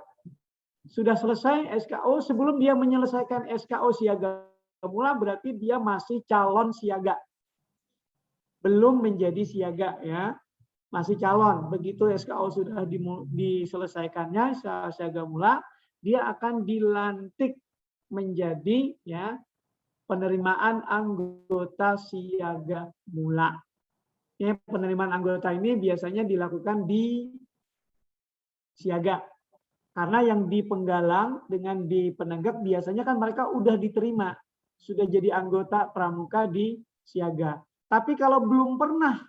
sudah selesai SKO, sebelum dia menyelesaikan SKO siaga mula, berarti dia masih calon siaga. Belum menjadi siaga ya. Masih calon. Begitu SKO sudah diselesaikannya siaga mula, dia akan dilantik menjadi ya penerimaan anggota siaga mula. Ya, penerimaan anggota ini biasanya dilakukan di siaga. Karena yang di penggalang dengan di penegak biasanya kan mereka udah diterima, sudah jadi anggota pramuka di siaga. Tapi kalau belum pernah,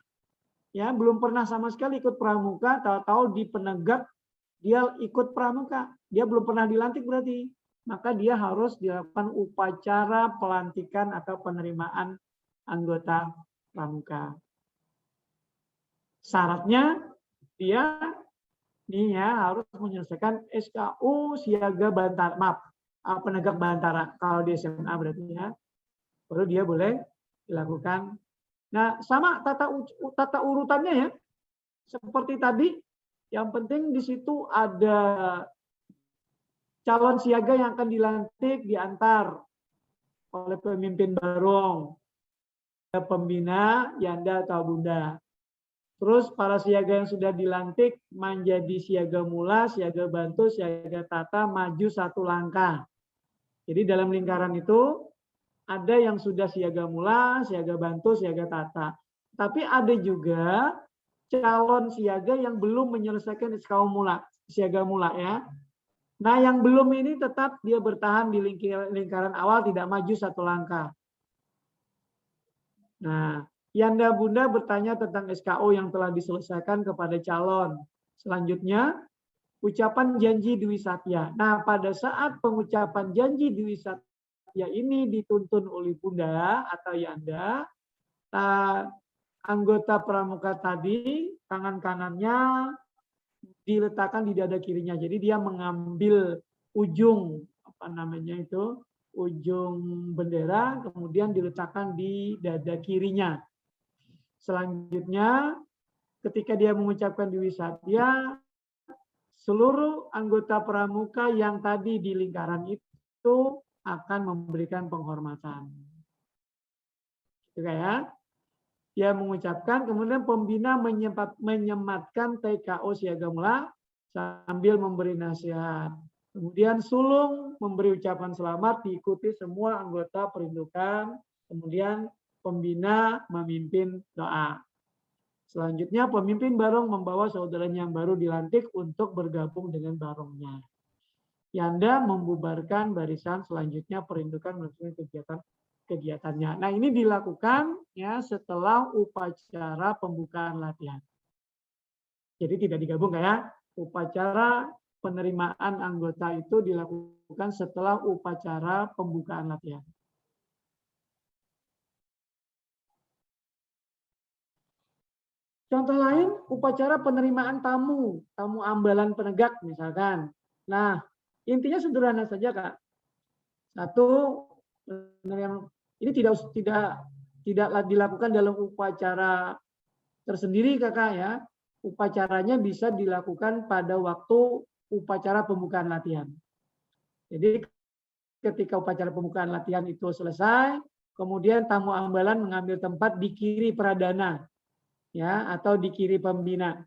ya belum pernah sama sekali ikut pramuka, tahu-tahu di penegak dia ikut pramuka, dia belum pernah dilantik berarti, maka dia harus dilakukan upacara pelantikan atau penerimaan anggota pramuka. Syaratnya dia ini ya harus menyelesaikan SKU siaga bantara, maaf, penegak bantara kalau di SMA berarti ya, baru dia boleh dilakukan. Nah, sama tata urutannya ya, seperti tadi. Yang penting di situ ada calon siaga yang akan dilantik diantar oleh pemimpin barong, pembina, yanda atau bunda. Terus para siaga yang sudah dilantik menjadi siaga mula, siaga bantu, siaga tata maju satu langkah. Jadi dalam lingkaran itu ada yang sudah siaga mula, siaga bantu, siaga tata. Tapi ada juga calon siaga yang belum menyelesaikan SKU mula, siaga mula ya. Nah yang belum ini tetap dia bertahan di lingkaran awal, tidak maju satu langkah. Nah, Yanda Bunda bertanya tentang SKO yang telah diselesaikan kepada calon. Selanjutnya, ucapan janji Dwi Satya. Nah, pada saat pengucapan janji Dwi Satya ini dituntun oleh Bunda atau Yanda, anggota pramuka tadi, tangan kanannya diletakkan di dada kirinya. Jadi dia mengambil ujung, ujung bendera, kemudian diletakkan di dada kirinya. Selanjutnya, ketika dia mengucapkan Dwi Satya, seluruh anggota pramuka yang tadi di lingkaran itu akan memberikan penghormatan. Gitu ya. Dia mengucapkan, kemudian pembina menyematkan TKO siaga mula sambil memberi nasihat. Kemudian sulung memberi ucapan selamat diikuti semua anggota perindukan, kemudian pembina memimpin doa. Selanjutnya pemimpin barong membawa saudaranya yang baru dilantik untuk bergabung dengan barongnya. Yanda membubarkan barisan, selanjutnya perindukan melanjutkan kegiatannya. Nah ini dilakukan ya setelah upacara pembukaan latihan. Jadi tidak digabung kayak upacara penerimaan anggota itu dilakukan setelah upacara pembukaan latihan. Contoh lain, upacara penerimaan tamu ambalan penegak misalkan. Nah, intinya sederhana saja, Kak. Satu, ini tidak dilakukan dalam upacara tersendiri, Kakak ya. Upacaranya bisa dilakukan pada waktu upacara pembukaan latihan. Jadi ketika upacara pembukaan latihan itu selesai, kemudian tamu ambalan mengambil tempat di kiri pradana. Ya, atau di kiri pembina.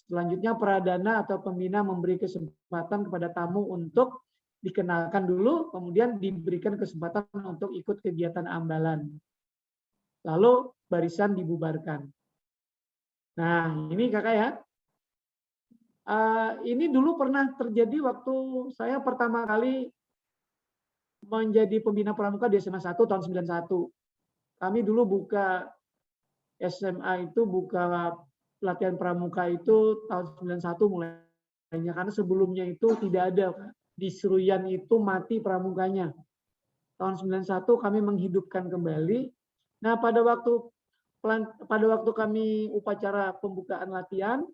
Selanjutnya pradana atau pembina memberi kesempatan kepada tamu untuk dikenalkan dulu, kemudian diberikan kesempatan untuk ikut kegiatan ambalan. Lalu barisan dibubarkan. Nah, ini Kakak ya. Ini dulu pernah terjadi waktu saya pertama kali menjadi pembina pramuka di SMA 1 tahun 91. Kami dulu buka SMA itu buka pelatihan pramuka itu tahun 91 mulainya, karena sebelumnya itu tidak ada, di Seruyan itu mati pramukanya. Tahun 91 kami menghidupkan kembali. Nah pada waktu kami upacara pembukaan latihan,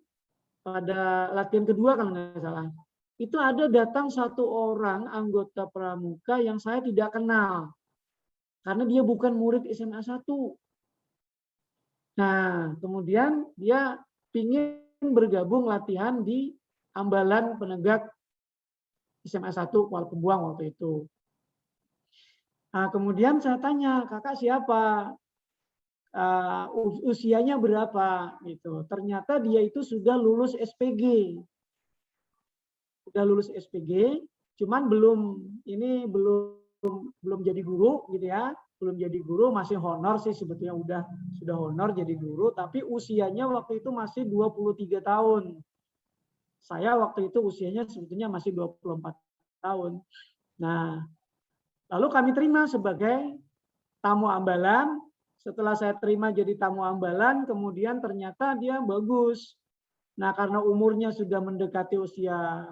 pada latihan kedua kalau nggak salah, itu ada datang satu orang anggota pramuka yang saya tidak kenal karena dia bukan murid SMA 1. Nah, kemudian dia ingin bergabung latihan di ambalan penegak SMA 1 Kuala Pembuang waktu itu. Nah, kemudian saya tanya, kakak siapa? Usianya berapa? Gitu. Ternyata dia itu sudah lulus SPG. Sudah lulus SPG, Cuman belum jadi guru gitu ya. Belum jadi guru, masih honor sih sebetulnya sudah honor jadi guru, tapi usianya waktu itu masih 23 tahun. Saya waktu itu usianya sebetulnya masih 24 tahun. Nah, lalu kami terima sebagai tamu ambalan. Setelah saya terima jadi tamu ambalan, kemudian ternyata dia bagus. Nah, karena umurnya sudah mendekati usia,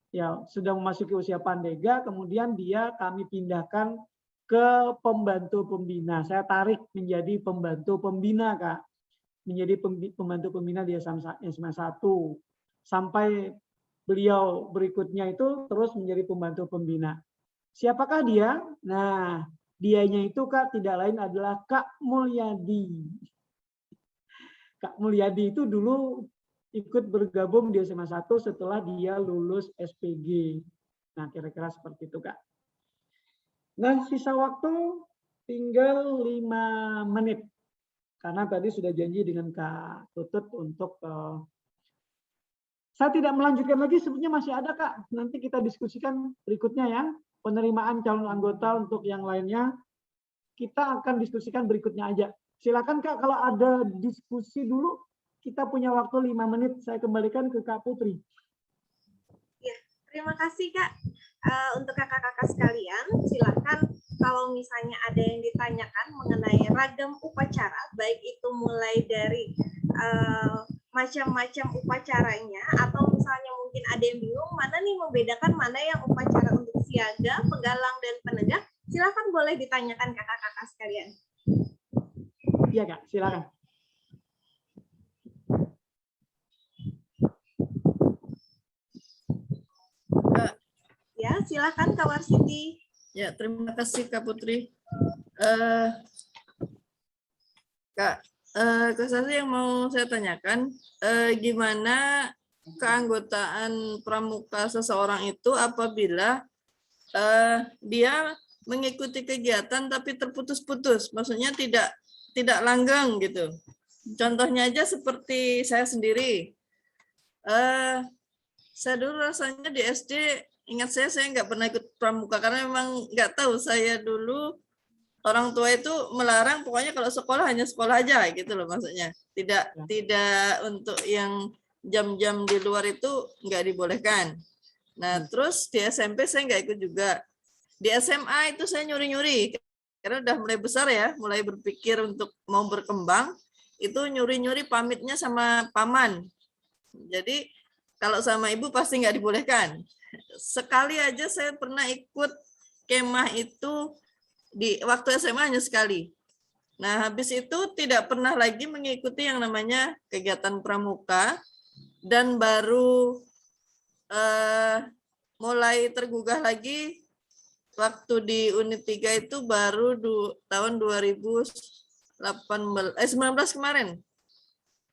ya sudah memasuki usia pandega, kemudian kami pindahkan ke pembantu pembina. Saya tarik menjadi pembantu pembina, Kak. Menjadi pembantu pembina di SMA 1. Sampai beliau berikutnya itu terus menjadi pembantu pembina. Siapakah dia? Nah, dianya itu, Kak, tidak lain adalah Kak Mulyadi. Kak Mulyadi itu dulu ikut bergabung di SMA 1 setelah dia lulus SPG. Nah, kira-kira seperti itu, Kak. Nah, sisa waktu tinggal 5 menit. Karena tadi sudah janji dengan Kak Tutut untuk saya tidak melanjutkan lagi, sebenarnya masih ada, Kak. Nanti kita diskusikan berikutnya ya. Penerimaan calon anggota untuk yang lainnya kita akan diskusikan berikutnya aja. Silakan, Kak, kalau ada diskusi dulu, kita punya waktu 5 menit. Saya kembalikan ke Kak Putri. Ya, terima kasih, Kak. Untuk kakak-kakak sekalian, silakan kalau misalnya ada yang ditanyakan mengenai ragam upacara, baik itu mulai dari macam-macam upacaranya, atau misalnya mungkin ada yang bingung mana nih membedakan mana yang upacara untuk siaga, penggalang, dan penegak, silakan boleh ditanyakan kakak-kakak sekalian. Iya, Kak, silakan. Ya, silakan Kak Warsiti. Ya, terima kasih Kak Putri. Kak Sasi yang mau saya tanyakan, gimana keanggotaan pramuka seseorang itu apabila dia mengikuti kegiatan tapi terputus-putus, maksudnya tidak langgeng gitu. Contohnya aja seperti saya sendiri. Saya dulu rasanya di SD, ingat saya nggak pernah ikut pramuka karena memang nggak tahu, saya dulu orang tua itu melarang pokoknya kalau sekolah hanya sekolah aja gitu loh, maksudnya tidak untuk yang jam-jam di luar itu nggak dibolehkan. Nah terus di SMP saya nggak ikut juga. Di SMA itu saya nyuri-nyuri karena udah mulai besar ya, mulai berpikir untuk mau berkembang, itu nyuri-nyuri pamitnya sama paman. Jadi kalau sama ibu pasti nggak dibolehkan. Sekali aja saya pernah ikut kemah itu di waktu SMA hanya sekali. Nah, habis itu tidak pernah lagi mengikuti yang namanya kegiatan pramuka, dan baru mulai tergugah lagi waktu di unit 3 itu baru tahun 2019 kemarin.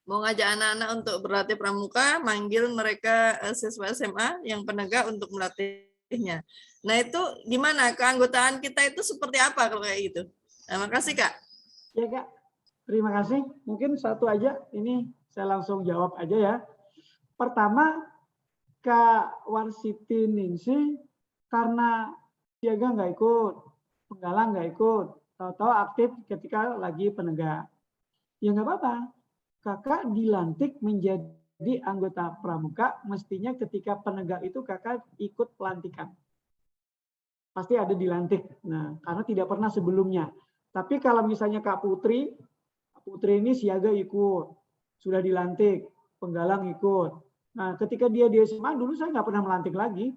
Mau ngajak anak-anak untuk berlatih pramuka, manggil mereka siswa SMA yang penegak untuk melatihnya. Nah itu gimana keanggotaan kita itu seperti apa kalau kayak gitu? Nah, makasih Kak. Ya Kak, terima kasih. Mungkin satu aja, ini saya langsung jawab aja ya. Pertama, Kak Warsiti Ningsih karena siaga nggak ikut, penggalang nggak ikut, tahu-tahu aktif ketika lagi penegak. Ya nggak apa-apa. Kakak dilantik menjadi anggota pramuka, mestinya ketika penegak itu kakak ikut pelantikan. Pasti ada dilantik. Nah, karena tidak pernah sebelumnya. Tapi kalau misalnya Kak Putri ini siaga ikut, sudah dilantik, penggalang ikut. Nah, ketika dia di SMA dulu saya nggak pernah melantik lagi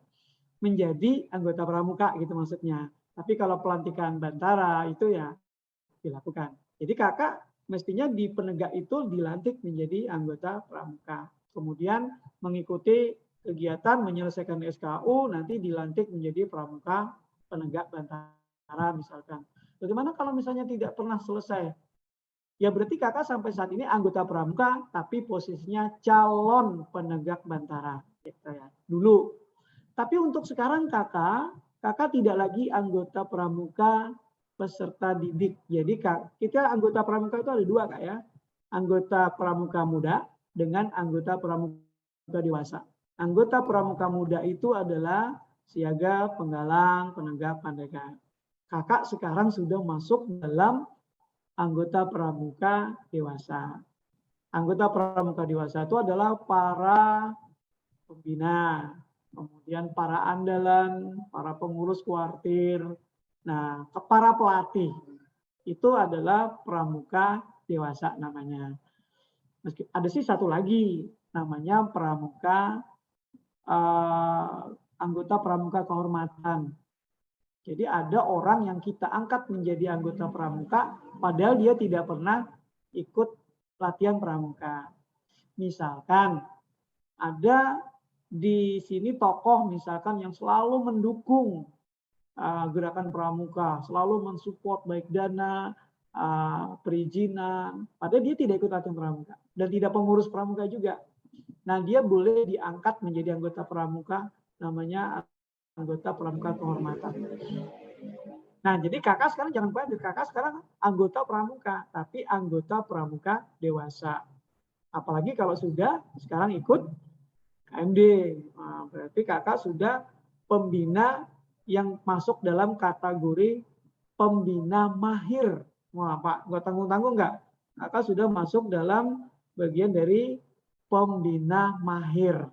menjadi anggota pramuka gitu maksudnya. Tapi kalau pelantikan bantara itu ya dilakukan. Jadi kakak mestinya di penegak itu dilantik menjadi anggota pramuka. Kemudian mengikuti kegiatan menyelesaikan SKU, nanti dilantik menjadi pramuka penegak bantara misalkan. Bagaimana kalau misalnya tidak pernah selesai? Ya berarti kakak sampai saat ini anggota pramuka, tapi posisinya calon penegak bantara. Gitu ya. Dulu. Tapi untuk sekarang kakak tidak lagi anggota pramuka peserta didik. Jadi kita anggota pramuka itu ada dua Kak ya. Anggota pramuka muda dengan anggota pramuka dewasa. Anggota pramuka muda itu adalah siaga, penggalang, penegak, pandega. Kakak sekarang sudah masuk dalam anggota pramuka dewasa. Anggota pramuka dewasa itu adalah para pembina, kemudian para andalan, para pengurus kuartir, nah, para pelatih. Itu adalah pramuka dewasa namanya. Ada sih satu lagi, namanya pramuka anggota pramuka kehormatan. Jadi ada orang yang kita angkat menjadi anggota pramuka, padahal dia tidak pernah ikut latihan pramuka. Misalkan ada di sini tokoh misalkan yang selalu mendukung gerakan pramuka, selalu mensupport baik dana, perizinan, padahal dia tidak ikut latihan pramuka dan tidak pengurus pramuka juga. Nah, dia boleh diangkat menjadi anggota pramuka, namanya anggota pramuka kehormatan. Nah, jadi kakak sekarang jangan khawatir, kakak sekarang anggota pramuka, tapi anggota pramuka dewasa. Apalagi kalau sudah sekarang ikut KMD, nah, berarti kakak sudah pembina yang masuk dalam kategori pembina mahir. Wah, Pak, nggak tanggung-tanggung nggak? Kakak sudah masuk dalam bagian dari pembina mahir.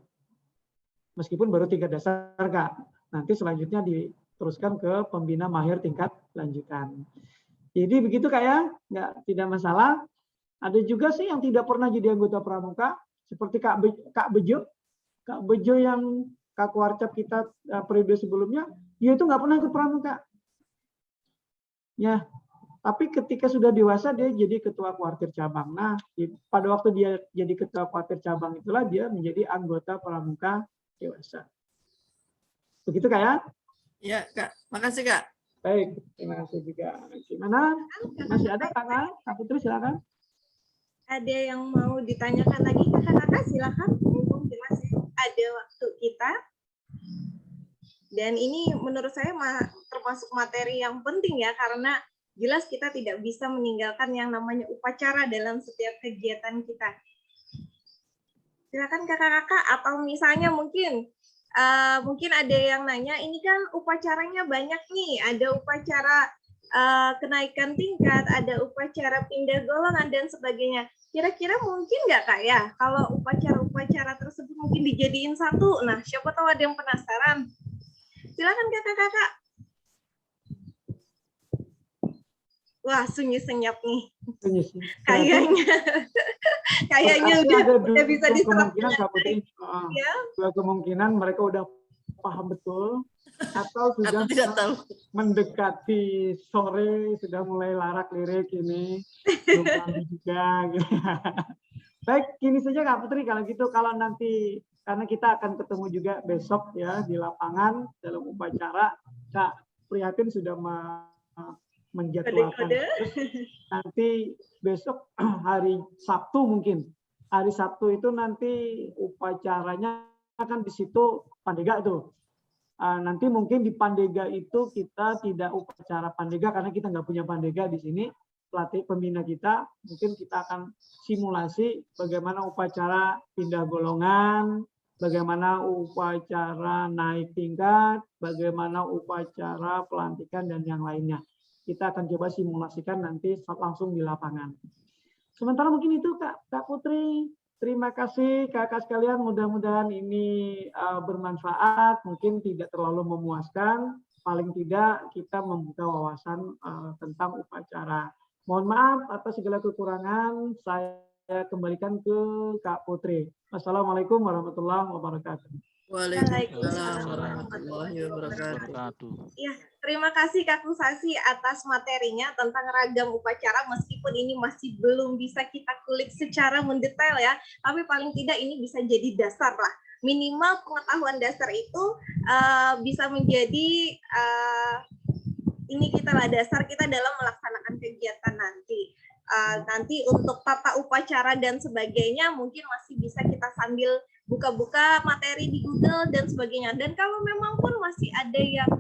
Meskipun baru tingkat dasar, Kak. Nanti selanjutnya diteruskan ke pembina mahir tingkat lanjutan. Jadi begitu Kak ya, tidak masalah. Ada juga sih yang tidak pernah jadi anggota pramuka, seperti Kak Bejo. Kak Bejo yang Kak Warcap kita periode sebelumnya, dia itu nggak pernah ikut pramuka. Ya, tapi ketika sudah dewasa dia jadi ketua kuartir cabang. Nah, pada waktu dia jadi ketua kuartir cabang itulah dia menjadi anggota pramuka dewasa. Begitu Kak ya? Ya Kak, makasih Kak. Baik, terima kasih juga. Gimana? Masih ada Kak Putri, silakan. Ada yang mau ditanyakan lagi kakak-kakak, silakan. Mumpung masih ada waktu kita. Dan ini menurut saya termasuk materi yang penting ya, karena jelas kita tidak bisa meninggalkan yang namanya upacara dalam setiap kegiatan kita. Silakan kakak-kakak, atau misalnya mungkin ada yang nanya, ini kan upacaranya banyak nih, ada upacara kenaikan tingkat, ada upacara pindah golongan dan sebagainya. Kira-kira mungkin nggak Kak ya, kalau upacara-upacara tersebut mungkin dijadiin satu? Nah, siapa tahu ada yang penasaran. Silakan kakak-kakak. Wah, sunyi senyap nih. Kayaknya udah bisa diserap. Ya. Dua kemungkinan mereka udah paham betul atau sudah mendekati sore, sudah mulai larak lirik ini. Belum juga. Gitu. Baik, gini saja Kak Putri kalau gitu, kalau nanti karena kita akan ketemu juga besok ya di lapangan dalam upacara, Kak Prihatin sudah menjadwalkan. Nanti besok hari Sabtu mungkin. Hari Sabtu itu nanti upacaranya akan di situ Pandega tuh. Nanti mungkin di Pandega itu kita tidak upacara Pandega karena kita nggak punya Pandega di sini. Pelatih pembina kita, mungkin kita akan simulasi bagaimana upacara pindah golongan, bagaimana upacara naik tingkat, bagaimana upacara pelantikan dan yang lainnya. Kita akan coba simulasikan nanti langsung di lapangan. Sementara mungkin itu Kak Putri. Terima kasih kakak sekalian. Mudah-mudahan ini bermanfaat. Mungkin tidak terlalu memuaskan. Paling tidak kita membuka wawasan tentang upacara. Mohon maaf atas segala kekurangan. Saya kembalikan ke Kak Putri. Wassalamualaikum warahmatullahi wabarakatuh. Waalaikumsalam warahmatullahi wabarakatuh. Ya, terima kasih Kak Kusasi atas materinya tentang ragam upacara, meskipun ini masih belum bisa kita kulik secara mendetail ya, tapi paling tidak ini bisa jadi dasar lah. Minimal pengetahuan dasar itu bisa menjadi ini kita lah dasar kita dalam melaksanakan kegiatan nanti. Nanti untuk tata upacara dan sebagainya mungkin masih bisa kita sambil buka-buka materi di Google dan sebagainya. Dan kalau memang pun masih ada yang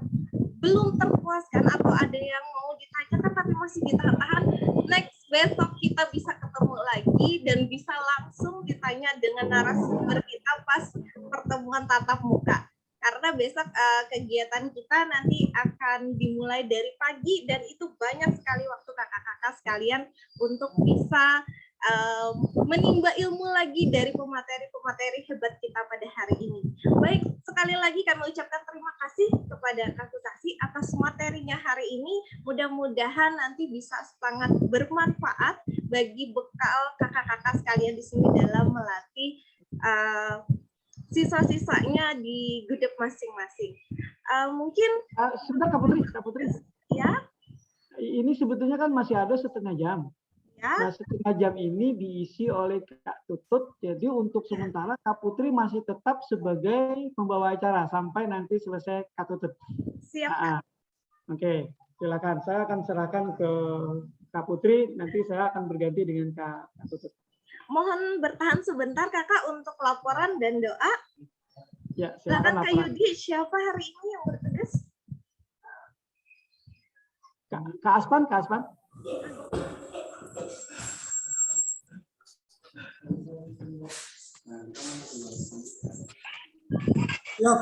belum terpuaskan atau ada yang mau ditanyakan tapi masih ditahan, next besok kita bisa ketemu lagi dan bisa langsung ditanya dengan narasumber kita pas pertemuan tatap muka. Karena karena besok kegiatan kita nanti akan dimulai dari pagi dan itu banyak sekali waktu kakak-kakak sekalian untuk bisa menimba ilmu lagi dari pemateri-pemateri hebat kita pada hari ini. Baik, sekali lagi kami ucapkan terima kasih kepada Kak Sukasi atas materinya hari ini. Mudah-mudahan nanti bisa sangat bermanfaat bagi bekal kakak-kakak sekalian di sini dalam melatih siswa-siswanya di gudeg masing-masing. Mungkin sebentar Kak Putri. Ya. Ini sebetulnya kan masih ada setengah jam. Ya. Nah, setengah jam ini diisi oleh Kak Tutut. Jadi untuk sementara Kak Putri masih tetap sebagai pembawa acara sampai nanti selesai Kak Tutut. Siap, Kak. Oke, silakan. Saya akan serahkan ke Kak Putri. Nanti saya akan berganti dengan Kak Tutut. Mohon bertahan sebentar Kakak untuk laporan dan doa. Ya, silakan silakan Kak laporan. Yudi, siapa hari ini yang bertugas? Kak Aspan. Siap,